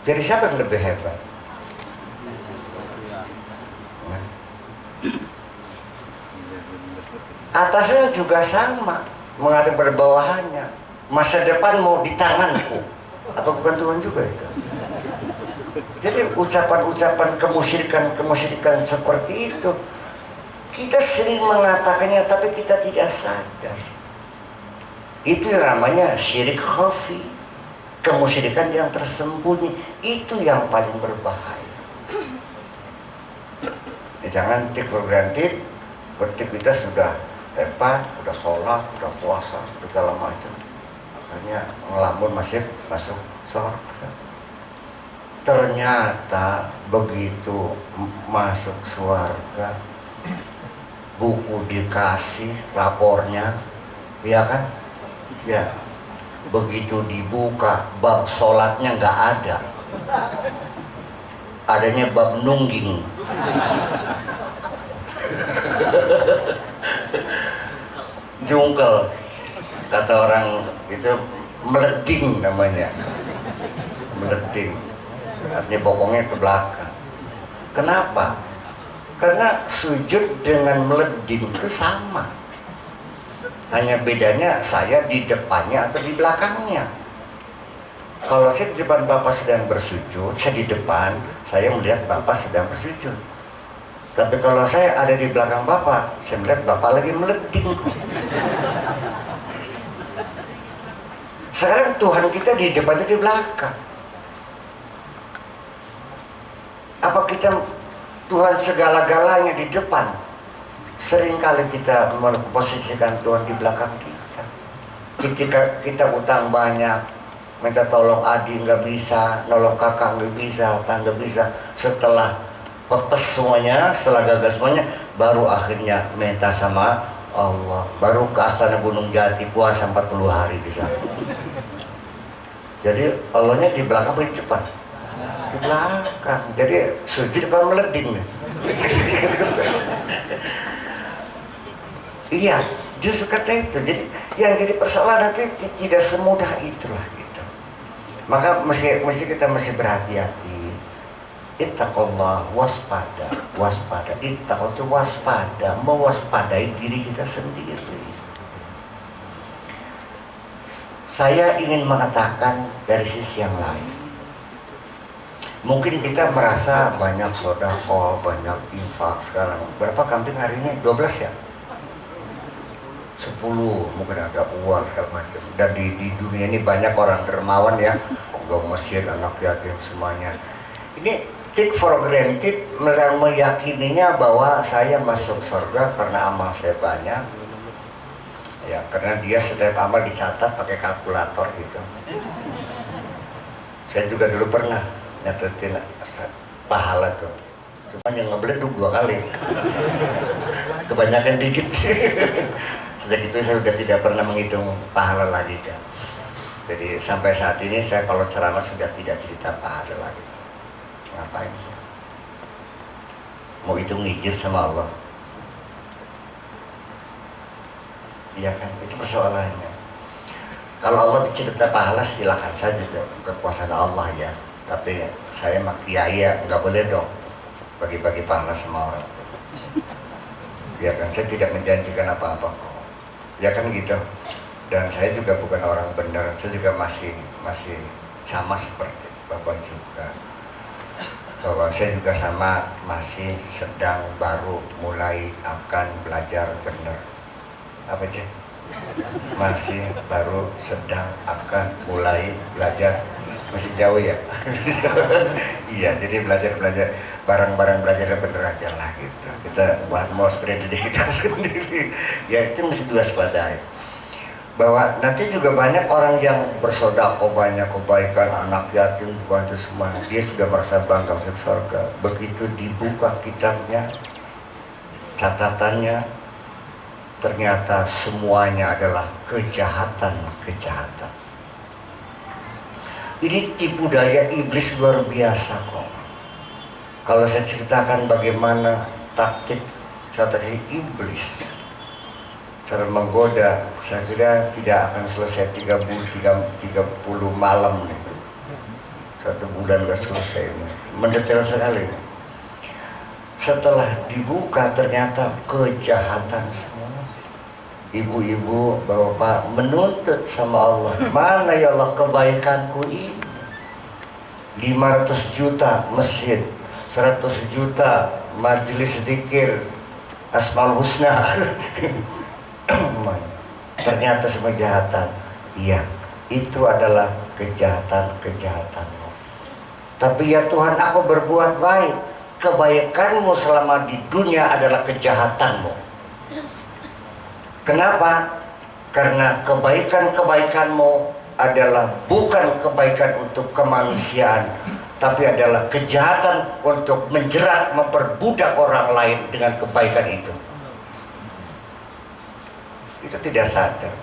Jadi siapa yang lebih hebat? Nah. Atasnya juga sama, mengatakan pada bawahannya, masa depan mau di tanganku. Apa bukan Tuhan juga itu? Jadi ucapan-ucapan kemusyrikan seperti itu kita sering mengatakannya, tapi kita tidak sadar. Itu yang namanya syirik khafi, kemusyrikan yang tersembunyi. Itu yang paling berbahaya. Jangan take for granted, berarti kita sudah hebat, sudah sholat, sudah puasa, segala macam. Misalnya ngelamun masuk surga. Ternyata begitu masuk surga, buku dikasih, rapornya, ya kan? Ya, begitu dibuka, bab sholatnya nggak ada. Adanya bab nungging. Jungkel, kata orang itu meleding namanya. Meleding. Artinya bokongnya ke belakang. Kenapa? Karena sujud dengan meleding itu sama. Hanya bedanya saya di depannya atau di belakangnya. Kalau saya di depan Bapak sedang bersujud, saya di depan, saya melihat Bapak sedang bersujud. Tapi kalau saya ada di belakang Bapak, saya melihat Bapak lagi meleding. Sekarang Tuhan kita di depan atau di belakang? Apa kita Tuhan segala-galanya di depan? Seringkali kita memposisikan Tuhan di belakang kita. Ketika kita utang banyak, minta tolong adik nggak bisa, nolong kakak nggak bisa, tangga bisa. Setelah pepes semuanya, setelah gagal semuanya, baru akhirnya minta sama Allah. Baru ke Astana Gunung Jati puasa 40 hari di sana. Jadi Allahnya di belakang atau di depan? Di belakang. Jadi sujud depan meleding. Iya, justru kata itu. Jadi yang jadi persoalan nanti tidak semudah itulah gitu. Maka mesti kita mesti berhati-hati. Ittaqullah, waspada, waspada. Ittaqullah itu waspada, mewaspadai diri kita sendiri. Saya ingin mengatakan dari sisi yang lain. Mungkin kita merasa banyak sedekah, banyak infak sekarang. Berapa kambing hari ini? 12 ya? 10, mungkin ada uang segala macam. Dan di dunia ini banyak orang dermawan ya, gak masjid, anak yatim semuanya. Ini take for granted, meyakininya bahwa saya masuk surga karena amal saya banyak. Ya, karena dia setiap amal dicatat pakai kalkulator gitu. Saya juga dulu pernah nyatetin pahala tuh, cuma yang ngebeleduk 2 kali. Kebanyakan dikit. Sejak itu saya sudah tidak pernah menghitung pahala lagi kan. Jadi sampai saat ini saya kalau ceramah sudah tidak cerita pahala lagi. Ngapain sih? Mau hitung ngijir sama Allah? Iya kan, itu persoalannya. Kalau Allah dicerita pahala silakan saja, kekuasaan Allah ya. Tapi saya mah kiai ya, nggak boleh dong bagi-bagi pahala sama orang. Ya kan, saya tidak menjanjikan apa-apa kok. Ya kan gitu. Dan saya juga bukan orang benar, saya juga masih sama seperti Bapak juga. Bahwa saya juga sama masih sedang baru mulai akan belajar benar. Apa sih? Masih baru sedang akan mulai belajar, masih jauh ya. Iya, jadi belajar barang-barang belajar bener aja lah gitu. Kita buat mau seperti diri kita sendiri. Ya itu mesti diwaspadai. Bahwa nanti juga banyak orang yang bersedekah, banyak kebaikan, anak yatim, bantu semua. Dia sudah merasa bangga masuk surga. Begitu dibuka kitabnya, catatannya, ternyata semuanya adalah kejahatan. Ini tipu daya iblis luar biasa kok. Kalau saya ceritakan bagaimana taktik strategi iblis cara menggoda, saya kira tidak akan selesai 30 malam nih. 1 bulan gak selesai ini. Mendetail sekali. Setelah dibuka ternyata kejahatan semua. Ibu-ibu, bapak menuntut sama Allah, mana ya Allah kebaikanku ini? 500 juta masjid, 100 juta majelis zikir Asmaul Husna. Ternyata semua kejahatan. Iya, itu adalah kejahatan-kejahatanmu. Tapi ya Tuhan, aku berbuat baik. Kebaikanmu selama di dunia adalah kejahatanmu. Kenapa? Karena kebaikan-kebaikanmu adalah bukan kebaikan untuk kemanusiaan, tapi adalah kejahatan untuk menjerat, memperbudak orang lain dengan kebaikan itu. Kita tidak sadar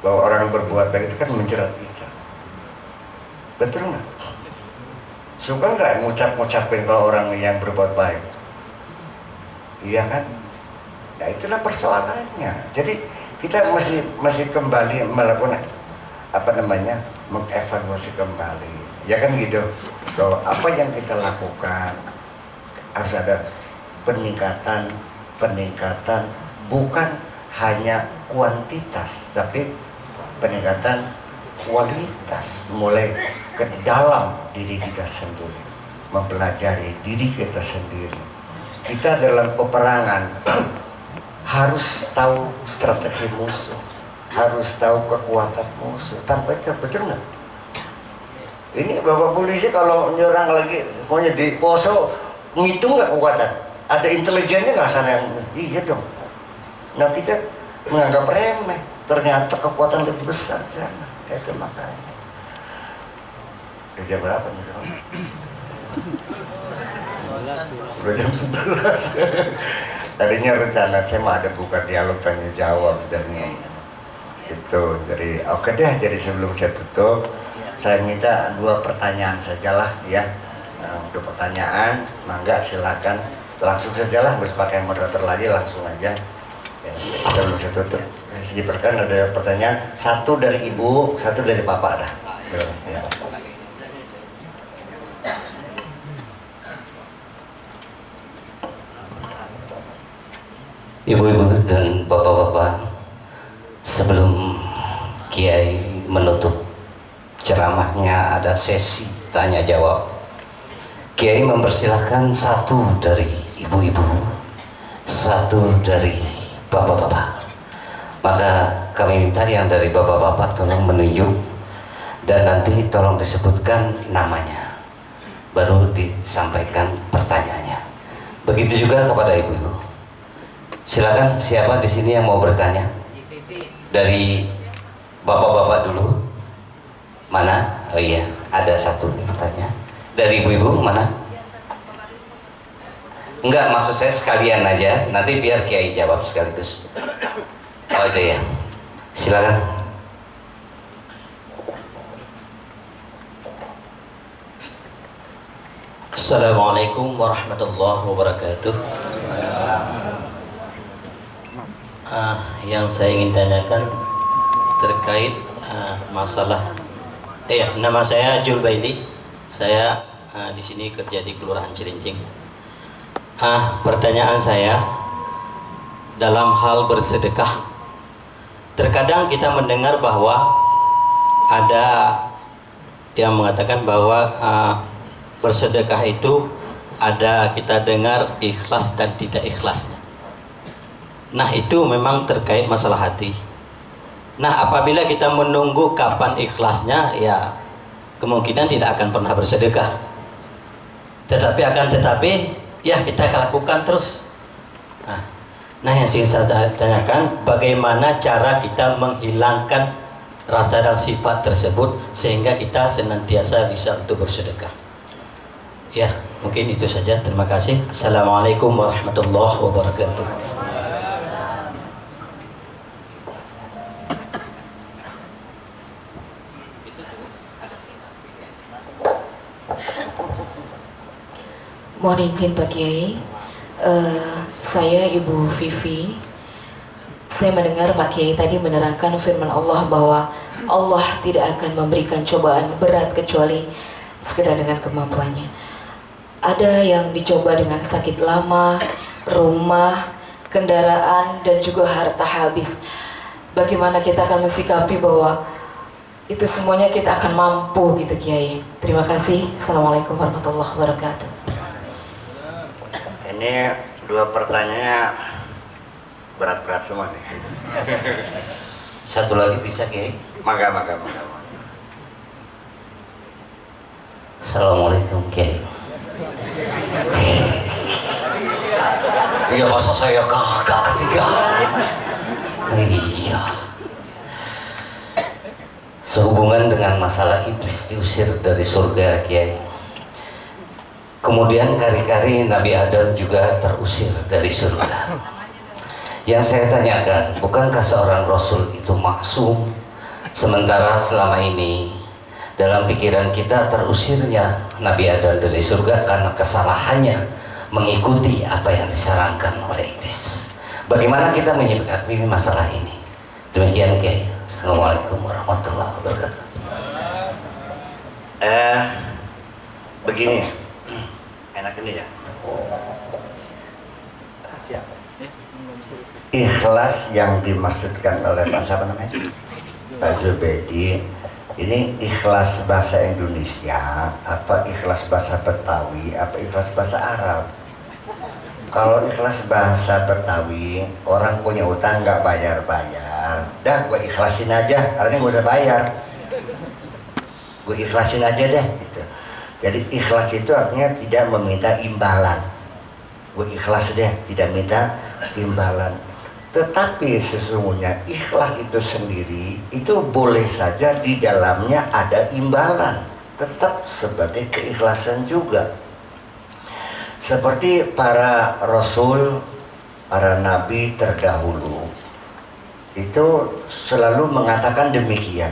bahwa orang yang berbuat baik itu kan menjerat kita. Betul nggak? Suka nggak ngucapin kalau orang yang berbuat baik? Iya kan? Nah itulah persoalannya. Jadi kita masih kembali melakukan mengevaluasi kembali. Ya kan gitu. Bahwa apa yang kita lakukan harus ada peningkatan bukan hanya kuantitas, tapi peningkatan kualitas, mulai ke dalam diri kita sendiri, mempelajari diri kita sendiri. Kita dalam peperangan harus tahu strategi musuh, harus tahu kekuatan musuh. Tanpa itu betul nggak? Ini bapak polisi kalau nyerang lagi, pokoknya di poso, ngitung nggak kekuatan? Ada intelijennya nggak sana yang iya dong. Nah kita menganggap remeh, ternyata kekuatan lebih besar sana. Itu makanya. Udah jam berapa nih? Udah jam 11. Tadinya rencana saya mau ada buka dialog tanya jawab sebenarnya. Itu jadi oke deh. Jadi sebelum saya tutup, saya minta 2 pertanyaan sajalah ya. Untuk pertanyaan, mangga silakan langsung sajalah, nggak usah pakai moderator lagi, langsung aja. Ya, sebelum saya tutup, saya diperkan ada pertanyaan, 1 dari ibu, 1 dari bapak dah. Ya. Ibu-ibu dan bapak-bapak, sebelum Kiai menutup ceramahnya ada sesi tanya jawab. Kiai mempersilahkan 1 dari ibu-ibu, 1 dari bapak-bapak. Maka kami minta yang dari bapak-bapak tolong menunjuk dan nanti tolong disebutkan namanya, baru disampaikan pertanyaannya. Begitu juga kepada ibu-ibu. Silakan, siapa di sini yang mau bertanya? Dari bapak-bapak dulu. Mana? Oh iya, ada 1 nih tanya. Dari ibu-ibu mana? Enggak, maksud saya sekalian aja. Nanti biar Kiai jawab sekaligus. Oh itu ya. Silakan. Assalamualaikum warahmatullahi wabarakatuh. Yang saya ingin tanyakan terkait masalah nama saya Jul Baili. Saya di sini kerja di Kelurahan Cilincing. Pertanyaan saya dalam hal bersedekah. Terkadang kita mendengar bahwa ada yang mengatakan bahwa bersedekah itu ada, kita dengar ikhlas dan tidak ikhlasnya. Nah itu memang terkait masalah hati. Nah apabila kita menunggu kapan ikhlasnya, ya kemungkinan tidak akan pernah bersedekah. Tetapi ya kita lakukan terus. Nah yang ingin saya tanyakan, bagaimana cara kita menghilangkan rasa dan sifat tersebut sehingga kita senantiasa bisa untuk bersedekah. Ya mungkin itu saja, terima kasih. Assalamualaikum warahmatullahi wabarakatuh. Mohon izin Pak Kiai, saya Ibu Vivi. Saya mendengar Pak Kiai tadi menerangkan firman Allah bahwa Allah tidak akan memberikan cobaan berat kecuali sekedar dengan kemampuannya. Ada yang dicoba dengan sakit lama, rumah, kendaraan, dan juga harta habis. Bagaimana kita akan mensikapi bahwa itu semuanya kita akan mampu gitu Kiai. Terima kasih. Assalamualaikum warahmatullahi wabarakatuh. Ini 2 pertanyaannya berat-berat semua nih. 1 lagi bisa Kiai? Mangga. Assalamualaikum Kiai. Iya masa saya kakak ketiga. Iya. Sehubungan dengan masalah iblis diusir dari surga Kiai. Kemudian kari-kari Nabi Adam juga terusir dari surga. Yang saya tanyakan, bukankah seorang Rasul itu maksum? Sementara selama ini dalam pikiran kita terusirnya Nabi Adam dari surga karena kesalahannya mengikuti apa yang disarankan oleh iblis. Bagaimana kita menyikapi masalah ini? Demikian Kiai. Assalamualaikum warahmatullahi wabarakatuh. Begini, enak ini ya. Ikhlas yang dimaksudkan oleh Pak siapa namanya? Pak Zubedi Ini ikhlas bahasa Indonesia, apa ikhlas bahasa Betawi, apa ikhlas bahasa Arab? Kalau ikhlas bahasa Betawi, orang punya utang nggak bayar-bayar, dah gue ikhlasin aja, artinya gue usah bayar, gue ikhlasin aja deh gitu. Jadi ikhlas itu artinya tidak meminta imbalan, gue ikhlas deh, tidak minta imbalan. Tetapi sesungguhnya ikhlas itu sendiri itu boleh saja di dalamnya ada imbalan, tetap sebagai keikhlasan juga. Seperti para rasul, para nabi terdahulu itu selalu mengatakan demikian.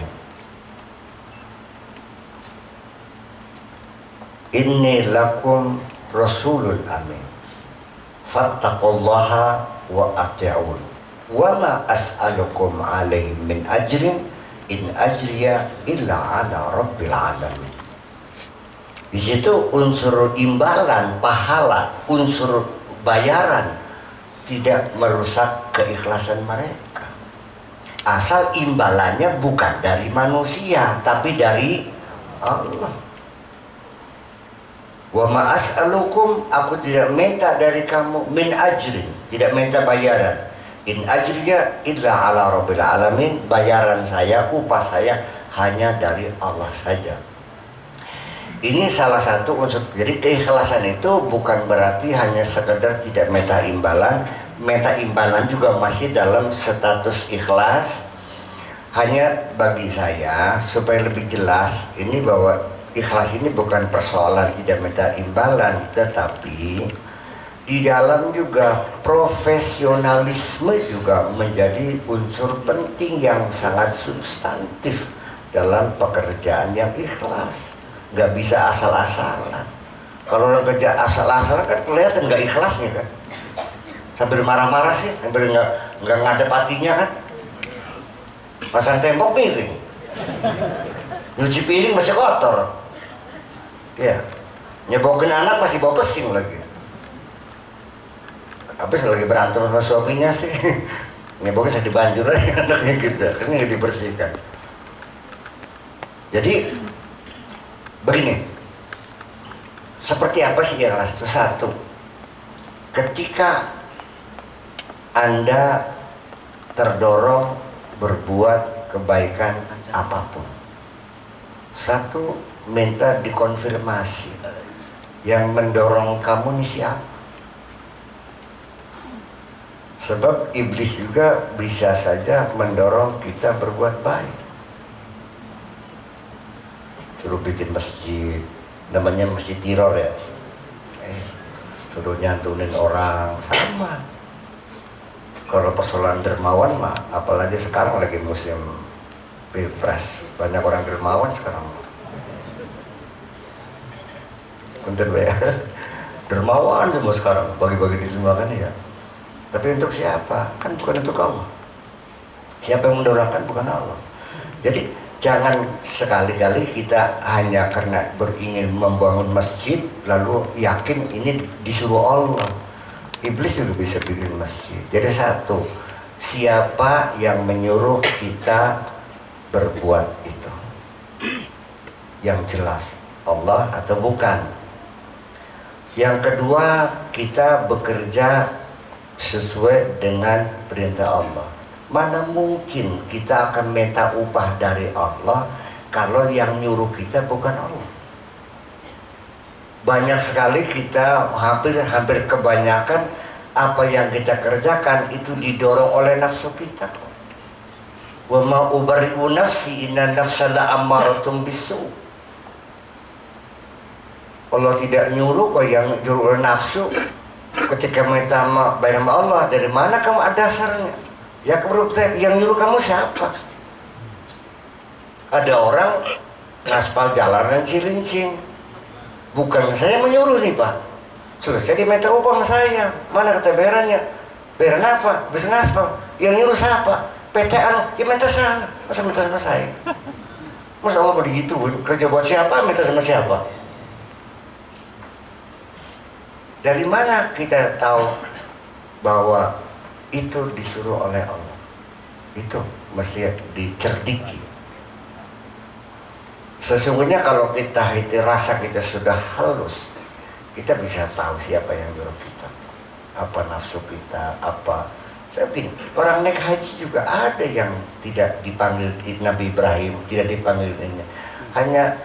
Inni lakum rasulun amin, fattaqullaha wa ati'un. Wa ma as'alukum alaihi min ajrin in ajriya illa ala rabbil alamin. Di situ unsur imbalan, pahala, unsur bayaran tidak merusak keikhlasan mereka. Asal imbalannya bukan dari manusia, tapi dari Allah. Wa ma as'alukum, aku tidak minta dari kamu min ajrin, tidak minta bayaran. In ajriya illa ala rabbil alamin, bayaran saya, upah saya hanya dari Allah saja. Ini salah satu unsur. Jadi keikhlasan itu bukan berarti hanya sekedar tidak minta imbalan. Minta imbalan juga masih dalam status ikhlas. Hanya bagi saya supaya lebih jelas ini bahwa ikhlas ini bukan persoalan tidak minta imbalan, tetapi di dalam juga profesionalisme juga menjadi unsur penting yang sangat substantif dalam pekerjaan yang ikhlas. Nggak bisa asal-asalan. Kalau orang kerja asal-asalan kan kelihatan nggak ikhlasnya kan. Sambil marah-marah sih, sambil nggak ngadep hatinya kan. Pasang tembok miring, nyuci piring masih kotor, ya, nyebokin anak masih bawa pesing lagi. Habis lagi berantem sama suaminya sih, nyebokin saya dibanjur aja anaknya gitu, karena nggak dibersihkan. Jadi begini, seperti apa sih yang itu? Satu, ketika Anda terdorong berbuat kebaikan apapun, satu, minta dikonfirmasi yang mendorong kamu ini siapa. Sebab iblis juga bisa saja mendorong kita berbuat baik. Suruh bikin masjid, namanya masjid teror ya, suruh nyantunin orang, sama. Kalau persoalan dermawan mah, apalagi sekarang lagi musim pilpres, banyak orang dermawan sekarang. Punten ya, dermawan semua sekarang, bagi-bagi di semua kan ya. Tapi untuk siapa? Kan bukan untuk Allah. Siapa yang mendorongkan? Bukan Allah. Jadi jangan sekali-kali kita hanya karena beringin membangun masjid lalu yakin ini disuruh Allah. Iblis juga bisa bikin masjid. Jadi satu, siapa yang menyuruh kita berbuat itu? Yang jelas Allah atau bukan. Yang kedua, kita bekerja sesuai dengan perintah Allah. Mana mungkin kita akan minta upah dari Allah kalau yang nyuruh kita bukan Allah. Banyak sekali kita hampir kebanyakan apa yang kita kerjakan itu didorong oleh nafsu kita. Wa ma ubari'u nafsi inna nafsa la'ammaratun bisu. Allah tidak nyuruh kok, yang nyuruh oleh nafsu. Ketika minta bayar sama Allah, dari mana kamu ada dasarnya? Ya yang nyuruh kamu siapa? Ada orang ngaspal jalanan Cilincing, bukan saya menyuruh nih Pak. Selesai diminta upah sama saya, mana kata bayarannya? Bayaran apa? Bisa ngaspal. Yang nyuruh siapa? PTN, ya minta sana. Masa minta sama saya? Masa Allah mau digituin? Kerja buat siapa? Minta sama siapa? Dari mana kita tahu bahwa itu disuruh oleh Allah? Itu mesti dicerdiki. Sesungguhnya kalau kita itu rasa kita sudah halus, kita bisa tahu siapa yang nyuruh kita, apa nafsu kita, apa. Saya bilang, orang naik haji juga ada yang tidak dipanggil Nabi Ibrahim, tidak dipanggil ini. Hanya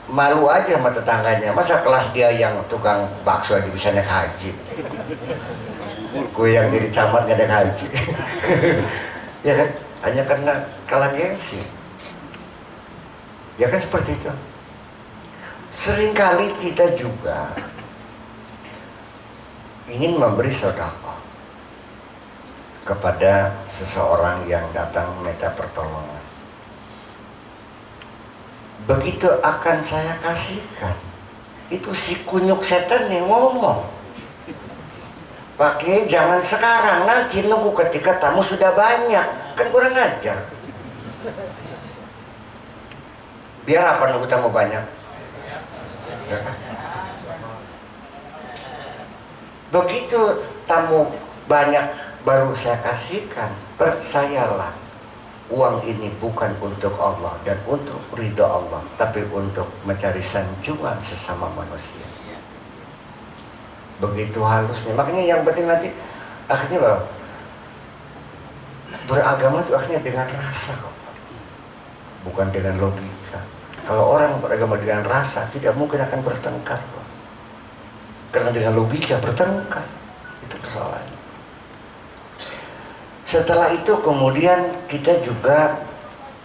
malu aja sama tetangganya. Masa kelas dia yang tukang bakso aja bisa naik haji, gue yang jadi camat nggak naik haji. Ya kan, hanya karena kalah gengsi. Ya kan seperti itu. Seringkali kita juga ingin memberi sedekah kepada seseorang yang datang minta pertolongan. Begitu akan saya kasihkan, itu si kunyuk setan yang ngomong, Pak Kiai jangan sekarang, nanti nunggu ketika tamu sudah banyak. Kan kurang ajar. Biar apa nunggu tamu banyak? Ya kan? Begitu tamu banyak baru saya kasihkan. Percayalah, uang ini bukan untuk Allah dan untuk ridho Allah, tapi untuk mencari sanjungan sesama manusia. Begitu halusnya. Makanya yang penting nanti akhirnya bahwa beragama itu akhirnya dengan rasa kok, bukan dengan logika. Kalau orang beragama dengan rasa, tidak mungkin akan bertengkar kok. Karena dengan logika bertengkar, itu persoalannya. Setelah itu kemudian kita juga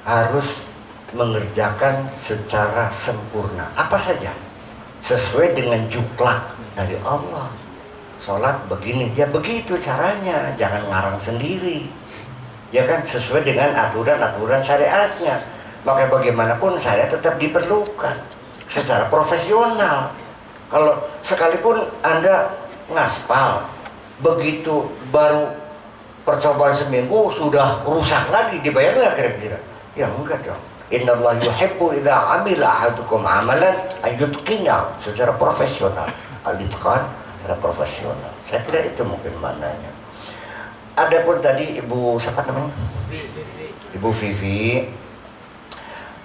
harus mengerjakan secara sempurna apa saja sesuai dengan juklak dari Allah. Sholat begini, ya begitu caranya, jangan ngarang sendiri, ya kan, sesuai dengan aturan-aturan syariatnya. Maka bagaimanapun saya tetap diperlukan secara profesional. Kalau sekalipun Anda ngaspal, begitu baru percobaan seminggu sudah rusak lagi, dibayar nggak kira-kira? Ya enggak dong. Innallaha yuhibbu idza amila ahadukum amalan ayyutqina, secara profesional. Al-itqan secara profesional. Saya kira itu mungkin maknanya. Adapun tadi Ibu siapa namanya? Ibu Vivi,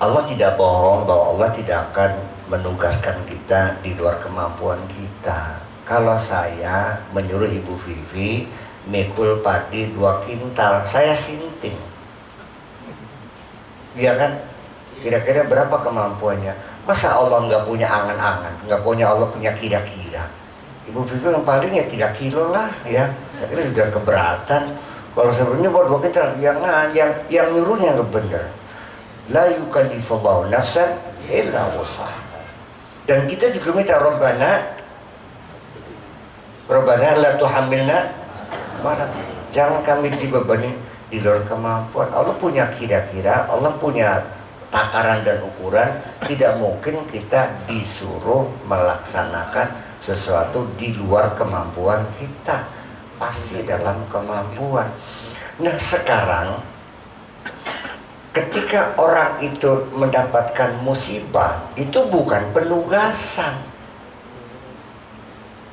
Allah tidak bohong bahwa Allah tidak akan menugaskan kita di luar kemampuan kita. Kalau saya menyuruh Ibu Vivi mikul padi 2 kintal, saya sinting, ya kan? Kira-kira berapa kemampuannya? Masa Allah nggak punya angan-angan, nggak punya Allah punya kira-kira? Ibu Vivi yang paling ya 3 kilo lah, ya. Saya kira sudah keberatan. Kalau sebelumnya buat 2 kintal, yang nyuruhnya nggak benar. La yukallifullahu nafsan illa wus'aha. Dan kita juga minta Rabbana la tuhammilna mana, jangan kami dibebani di luar kemampuan. Allah punya kira-kira, Allah punya takaran dan ukuran. Tidak mungkin kita disuruh melaksanakan sesuatu di luar kemampuan kita, pasti dalam kemampuan. Nah sekarang ketika orang itu mendapatkan musibah, itu bukan penugasan.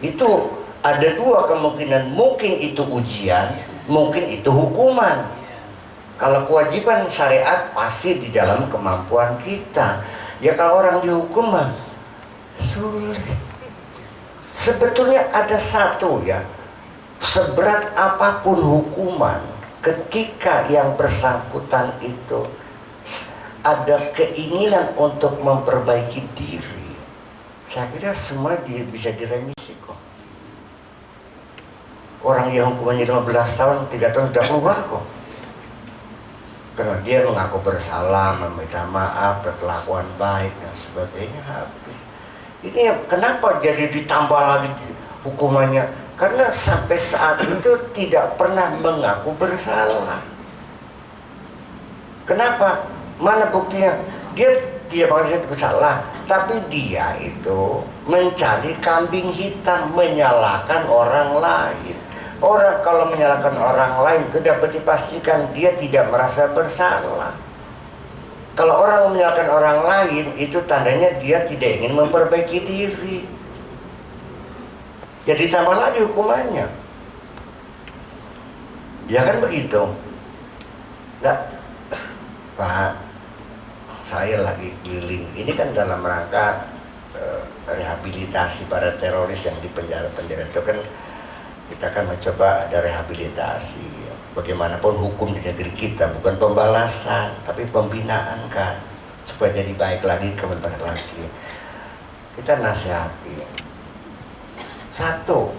Itu ada 2 kemungkinan, mungkin itu ujian, mungkin itu hukuman. Kalau kewajiban syariat pasti di dalam kemampuan kita. Ya kalau orang dihukum mah sulit. Sebetulnya ada satu ya, seberat apapun hukuman, ketika yang bersangkutan itu ada keinginan untuk memperbaiki diri, saya kira semua bisa diremisi kok. Orang yang hukumannya 15 tahun, 3 tahun sudah keluar kok. Karena dia mengaku bersalah, meminta maaf, berkelakuan baik dan sebagainya, habis. Ini kenapa jadi ditambah lagi hukumannya? Karena sampai saat itu tidak pernah mengaku bersalah. Kenapa? Mana buktinya? Dia pasti bersalah, tapi dia itu mencari kambing hitam, menyalahkan orang lain. Orang kalau menyalahkan orang lain itu dapat dipastikan dia tidak merasa bersalah. Kalau orang menyalahkan orang lain, itu tandanya dia tidak ingin memperbaiki diri. Jadi tambah lagi hukumannya. Ya kan begitu? Enggak, Pak, saya lagi keliling. Ini kan dalam rangka rehabilitasi para teroris yang di penjara-penjara itu kan, kita kan mencoba ada rehabilitasi. Bagaimanapun hukum di negeri kita bukan pembalasan tapi pembinaan kan, supaya jadi baik lagi, kemudian lagi. Kita nasihati, satu,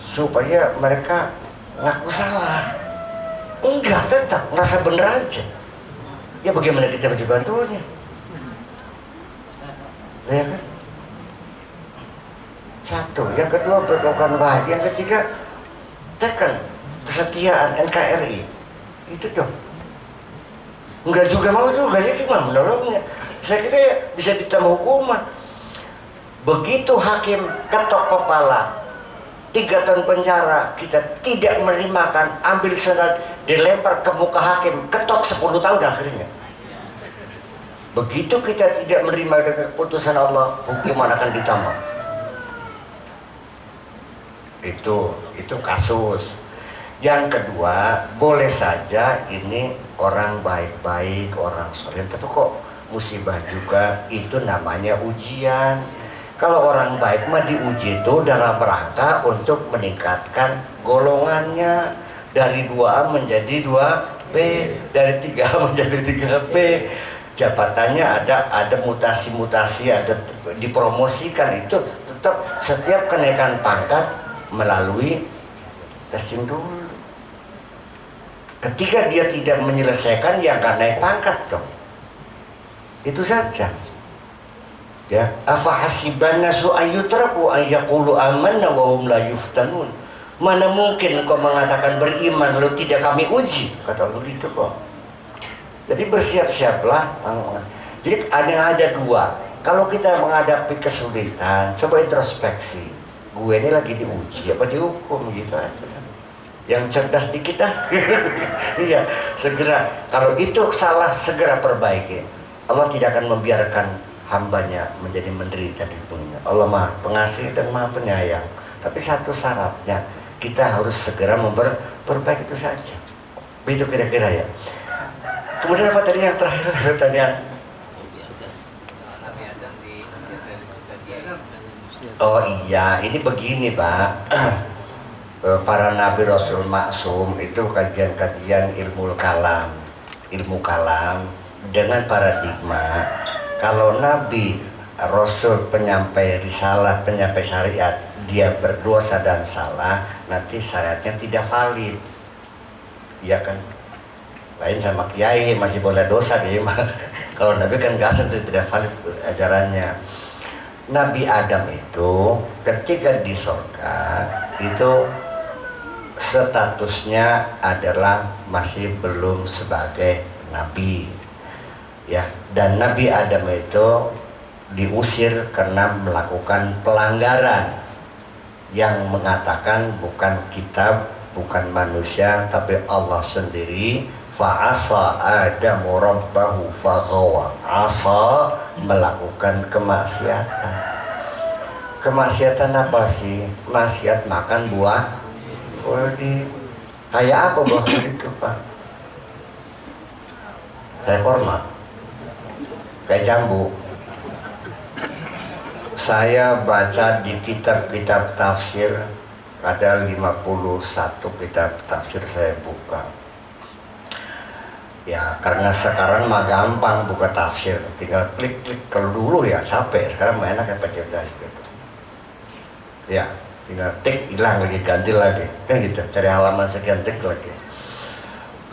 supaya mereka ngaku salah. Enggak, tetap merasa benar aja. Ya bagaimana kita bisa bantunya? Ya kan? Satu, yang kedua berkelakuan baik, yang ketiga tekan kesetiaan NKRI. Itu dong. Enggak juga mau juga, ya gimana menolongnya? Saya kira ya bisa ditambah hukuman. Begitu hakim ketok kepala 3 tahun penjara, kita tidak menerimakan, ambil senat, dilempar ke muka hakim, ketok 10 tahun akhirnya. Begitu kita tidak menerima dengan keputusan Allah, hukuman akan ditambah. Itu kasus. Yang kedua, boleh saja ini orang baik-baik, orang soleh, tapi kok musibah juga, itu namanya ujian. Kalau orang baik mah diuji itu dalam rangka untuk meningkatkan golongannya dari 2A menjadi 2B, dari 3A menjadi 3B. Jabatannya ada mutasi-mutasi, ada dipromosikan, itu tetap setiap kenaikan pangkat melalui testing dulu. Ketika dia tidak menyelesaikan, ya nggak naik pangkat dong. Itu saja. Ya, afa hasiban nasu ayyutraku ayyaqulu amanna wa hum la yuftanun. Mana mungkin kau mengatakan beriman lalu tidak kami uji, kata Allah gitu kok. Jadi bersiap-siaplah. Jadi ada 2. Kalau kita menghadapi kesulitan, coba introspeksi. Gue ini lagi diuji apa dihukum, gitu aja. Yang cerdas dikit dah. Iya, segera. Kalau itu salah, segera perbaiki. Allah tidak akan membiarkan hambanya menjadi menderita di dunia. Allah Maha Pengasih dan Maha Penyayang. Tapi satu syaratnya, kita harus segera memperbaiki, itu saja. Begitu kira-kira ya. Kemudian apa tadi yang terakhir pertanyaan? Oh iya, ini begini Pak. Para Nabi Rasul Maksum itu kajian-kajian ilmu kalam dengan paradigma. Kalau Nabi Rasul penyampai risalah, penyampai syariat, dia berdosa dan salah, nanti syariatnya tidak valid. Iya kan? Lain sama kiai masih boleh dosa dia mah. Kalau Nabi kan gak tidak valid ajarannya. Nabi Adam itu ketika di surga itu statusnya adalah masih belum sebagai nabi. Ya, dan Nabi Adam itu diusir karena melakukan pelanggaran yang mengatakan bukan kitab, bukan manusia, tapi Allah sendiri. Fa'asa Adamu rabbahu faghawa. Asa, melakukan kemaksiatan. Kemaksiatan apa sih? Maksiat makan buah kuldi. Kayak apa buah kuldi itu Pak? Kayak korma, kayak jambu. Saya baca di kitab-kitab tafsir, ada 51 kitab tafsir saya buka. Ya karena sekarang mah gampang buka tafsir, tinggal klik-klik. Kalau dulu ya capek, sekarang mah enak ya pencet gitu. Ya tinggal tik, hilang lagi, ganti lagi, kan gitu. Cari halaman sekian, tik lagi.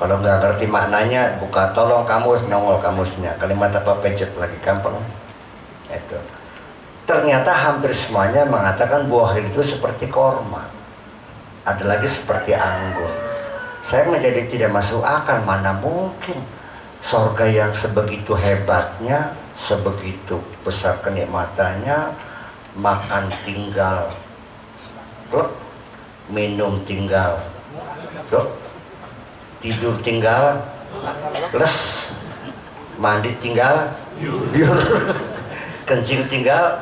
Kalau nggak ngerti maknanya, buka tolong kamus, nongol kamusnya. Kalimat apa pencet lagi, gampang. Itu. Ternyata hampir semuanya mengatakan buah itu seperti korma. Ada lagi seperti anggur. Saya menjadi tidak masuk akal, mana mungkin surga yang sebegitu hebatnya, sebegitu besar kenikmatannya, makan tinggal, minum tinggal, tidur tinggal, les, mandi tinggal, biur, kencing tinggal,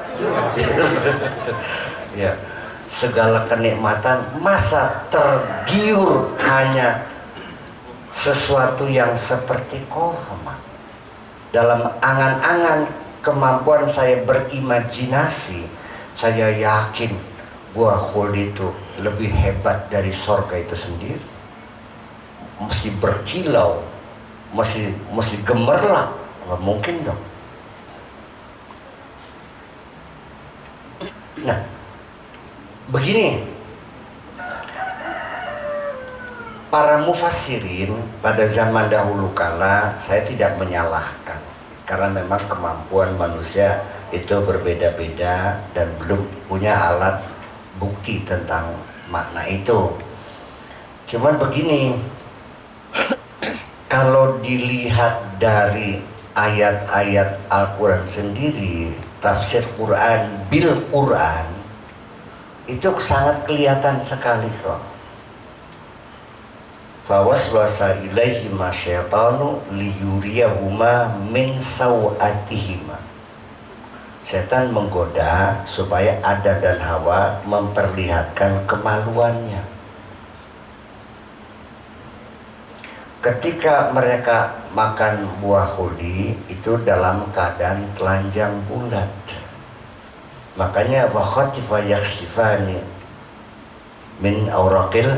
ya. Segala kenikmatan, masa tergiur hanya sesuatu yang seperti korma. dalam angan-angan kemampuan saya berimajinasi, saya yakin buah khuld itu lebih hebat dari sorga itu sendiri. Mesti berkilau, mesti gemerlap, nggak mungkin dong. Nah, begini, para mufassirin pada zaman dahulu kala, saya tidak menyalahkan, karena memang kemampuan manusia itu berbeda-beda dan belum punya alat bukti tentang makna itu. Cuman begini, kalau dilihat dari ayat-ayat Al-Quran sendiri, tafsir Quran bil Quran, itu sangat kelihatan sekali kok. Fawaswasa ilaihima syaitanu liyuriyahuma min sawatihima. Setan menggoda supaya Adam dan Hawa memperlihatkan kemaluannya. Ketika mereka makan buah khuldi itu dalam keadaan telanjang bulat. Makanya wa khatifa yakhsifani min auraqil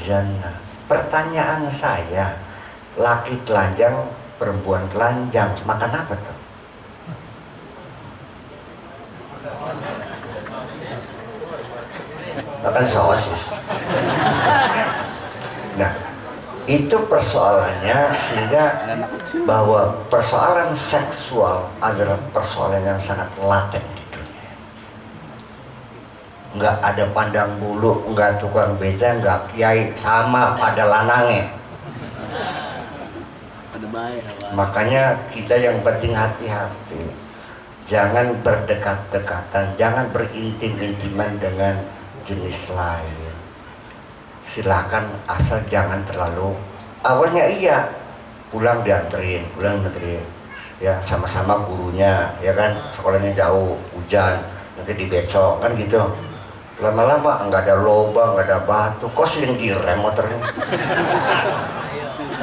jannah. Pertanyaan saya, laki telanjang, perempuan telanjang, makan apa tuh? Makan sosis. Nah, itu persoalannya, sehingga bahwa persoalan seksual adalah persoalan yang sangat laten di dunia. Nggak ada pandang bulu, nggak tukang beca, nggak kiai, sama pada lanangnya. Makanya kita yang penting hati-hati, jangan berdekat-dekatan, jangan berintim-intiman dengan jenis lain. Silakan, asal jangan terlalu. Awalnya iya, pulang dianterin, ya sama-sama gurunya, ya kan, sekolahnya jauh, hujan, nanti dibecok kan gitu. Lama-lama nggak ada lubang, nggak ada batu, kok sering direm motornya.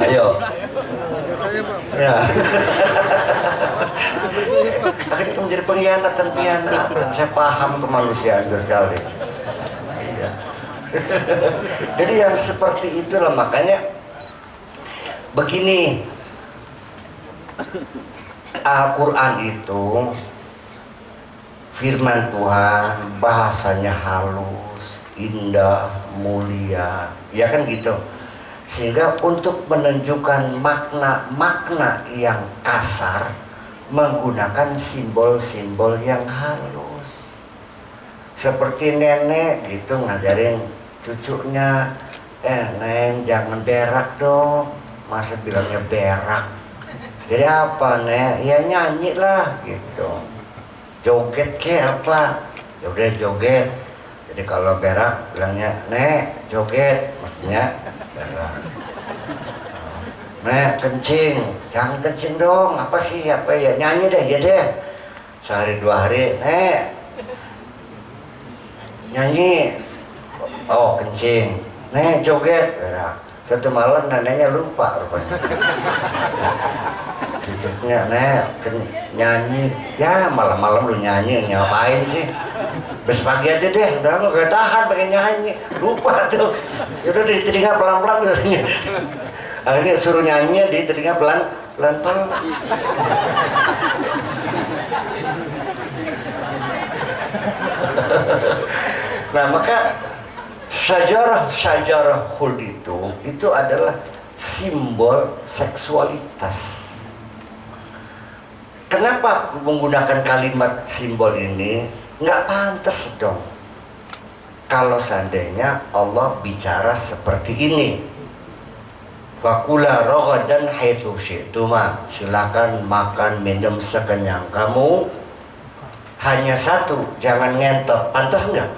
Ayo, ya. Akhirnya menjadi pengkhianatan. Saya paham kemanusiaan itu sekali. Jadi yang seperti itulah, makanya begini, Al-Quran itu firman Tuhan, bahasanya halus, indah, mulia, ya kan gitu. Sehingga untuk menunjukkan makna-makna yang kasar menggunakan simbol-simbol yang halus. Seperti nenek gitu ngajarin cucunya, Neng jangan berak dong. Masa bilangnya berak? Jadi apa, Nek? Ya nyanyi lah gitu. Joget ke apa? Ya udah joget. Jadi kalau berak bilangnya, Nek joget, maksudnya berak. Nek kencing, jangan kencing dong. Apa sih? Apa ya? Nyanyi deh, ya deh. Sehari dua hari, Nek nyanyi. Oh kencing, Nek joget, berak. Satu malam neneknya lupa rupanya. Cucunya, Nek nyanyi. Ya malam-malam lu nyanyi, ngapain sih? Bes pagi aja deh, udah gak tahan pengen nyanyi. Lupa tuh. Yaudah di telinga pelan-pelan katanya. Akhirnya suruh nyanyi di telinga pelan-pelan. Nah maka syajarah khuld itu adalah simbol seksualitas. Kenapa menggunakan kalimat simbol ini? Nggak pantas dong kalau seandainya Allah bicara seperti ini. Fakula ragadan haitsu syi'tuma, silakan makan minum sekenyang kamu, hanya satu, jangan ngentot. Pantas nggak?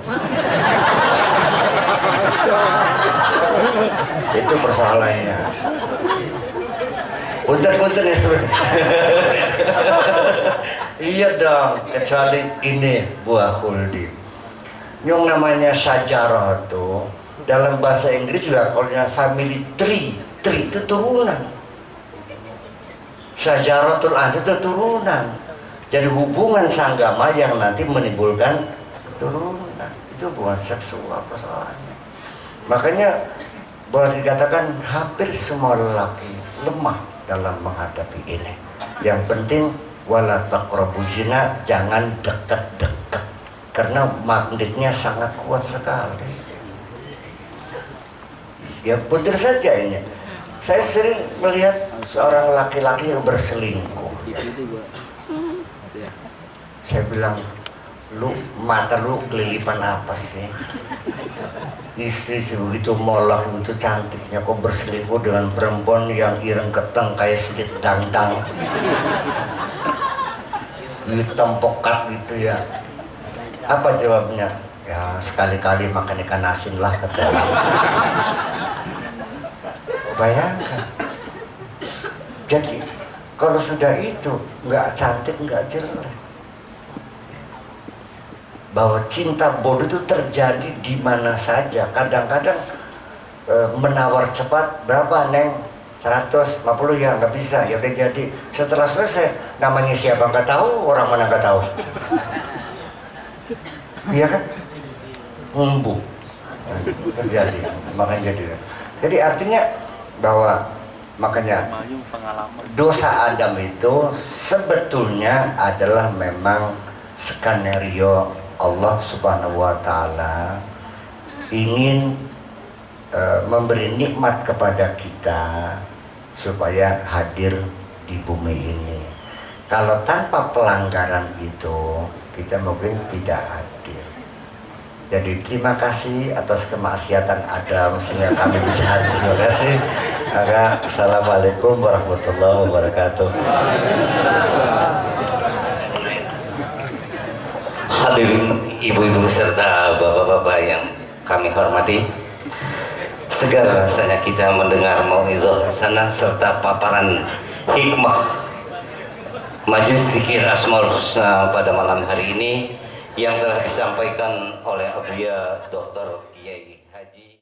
Itu persoalannya. Punten ya. Iya dong, kecuali ini buah khuldi. Yang namanya syajarah itu dalam bahasa Inggris juga kalau family tree itu turunan. Syajaratul ansab itu turunan. Jadi hubungan sanggama yang nanti menimbulkan turunan. Itu bukan seksual persoalannya. Makanya boleh dikatakan hampir semua lelaki lemah dalam menghadapi ini. Yang penting wala taqrabuz zina, jangan dekat-dekat karena magnetnya sangat kuat sekali. Ya benar saja ini. Saya sering melihat seorang laki-laki yang berselingkuh. Saya bilang, lu mata lu kelilipan apa sih? Istri sebegitu molak, begitu cantiknya, kok berselingkuh dengan perempuan yang ireng keteng kayak sedikit dangdang, hitam pokat gitu ya. Apa jawabnya? Ya sekali-kali makan ikan asin lah, kata. Bayangkan. Jadi kalau sudah itu nggak cantik, nggak jelek. Bahwa cinta bodoh itu terjadi di mana saja. Kadang-kadang menawar cepat, berapa neng? 150 ya, nggak bisa, ya udah jadi. Setelah selesai, namanya siapa nggak tahu, orang mana nggak tahu. Iya kan? Ngumbu terjadi, makanya jadi. Jadi artinya bahwa makanya dosa Adam itu sebetulnya adalah memang skenario Allah Subhanahu wa Ta'ala ingin memberi nikmat kepada kita supaya hadir di bumi ini. Kalau tanpa pelanggaran itu kita mungkin tidak hadir. Jadi terima kasih atas kemaksiatan Adam sehingga kami bisa hadir. Terima kasih. Maka assalamualaikum warahmatullahi wabarakatuh. Hadirin ibu-ibu serta bapak-bapak yang kami hormati, segar rasanya kita mendengar mau'izah hasanah serta paparan hikmah Majelis Dzikir Asmaul Husna pada malam hari ini yang telah disampaikan oleh Abuya Dr. Kiai Haji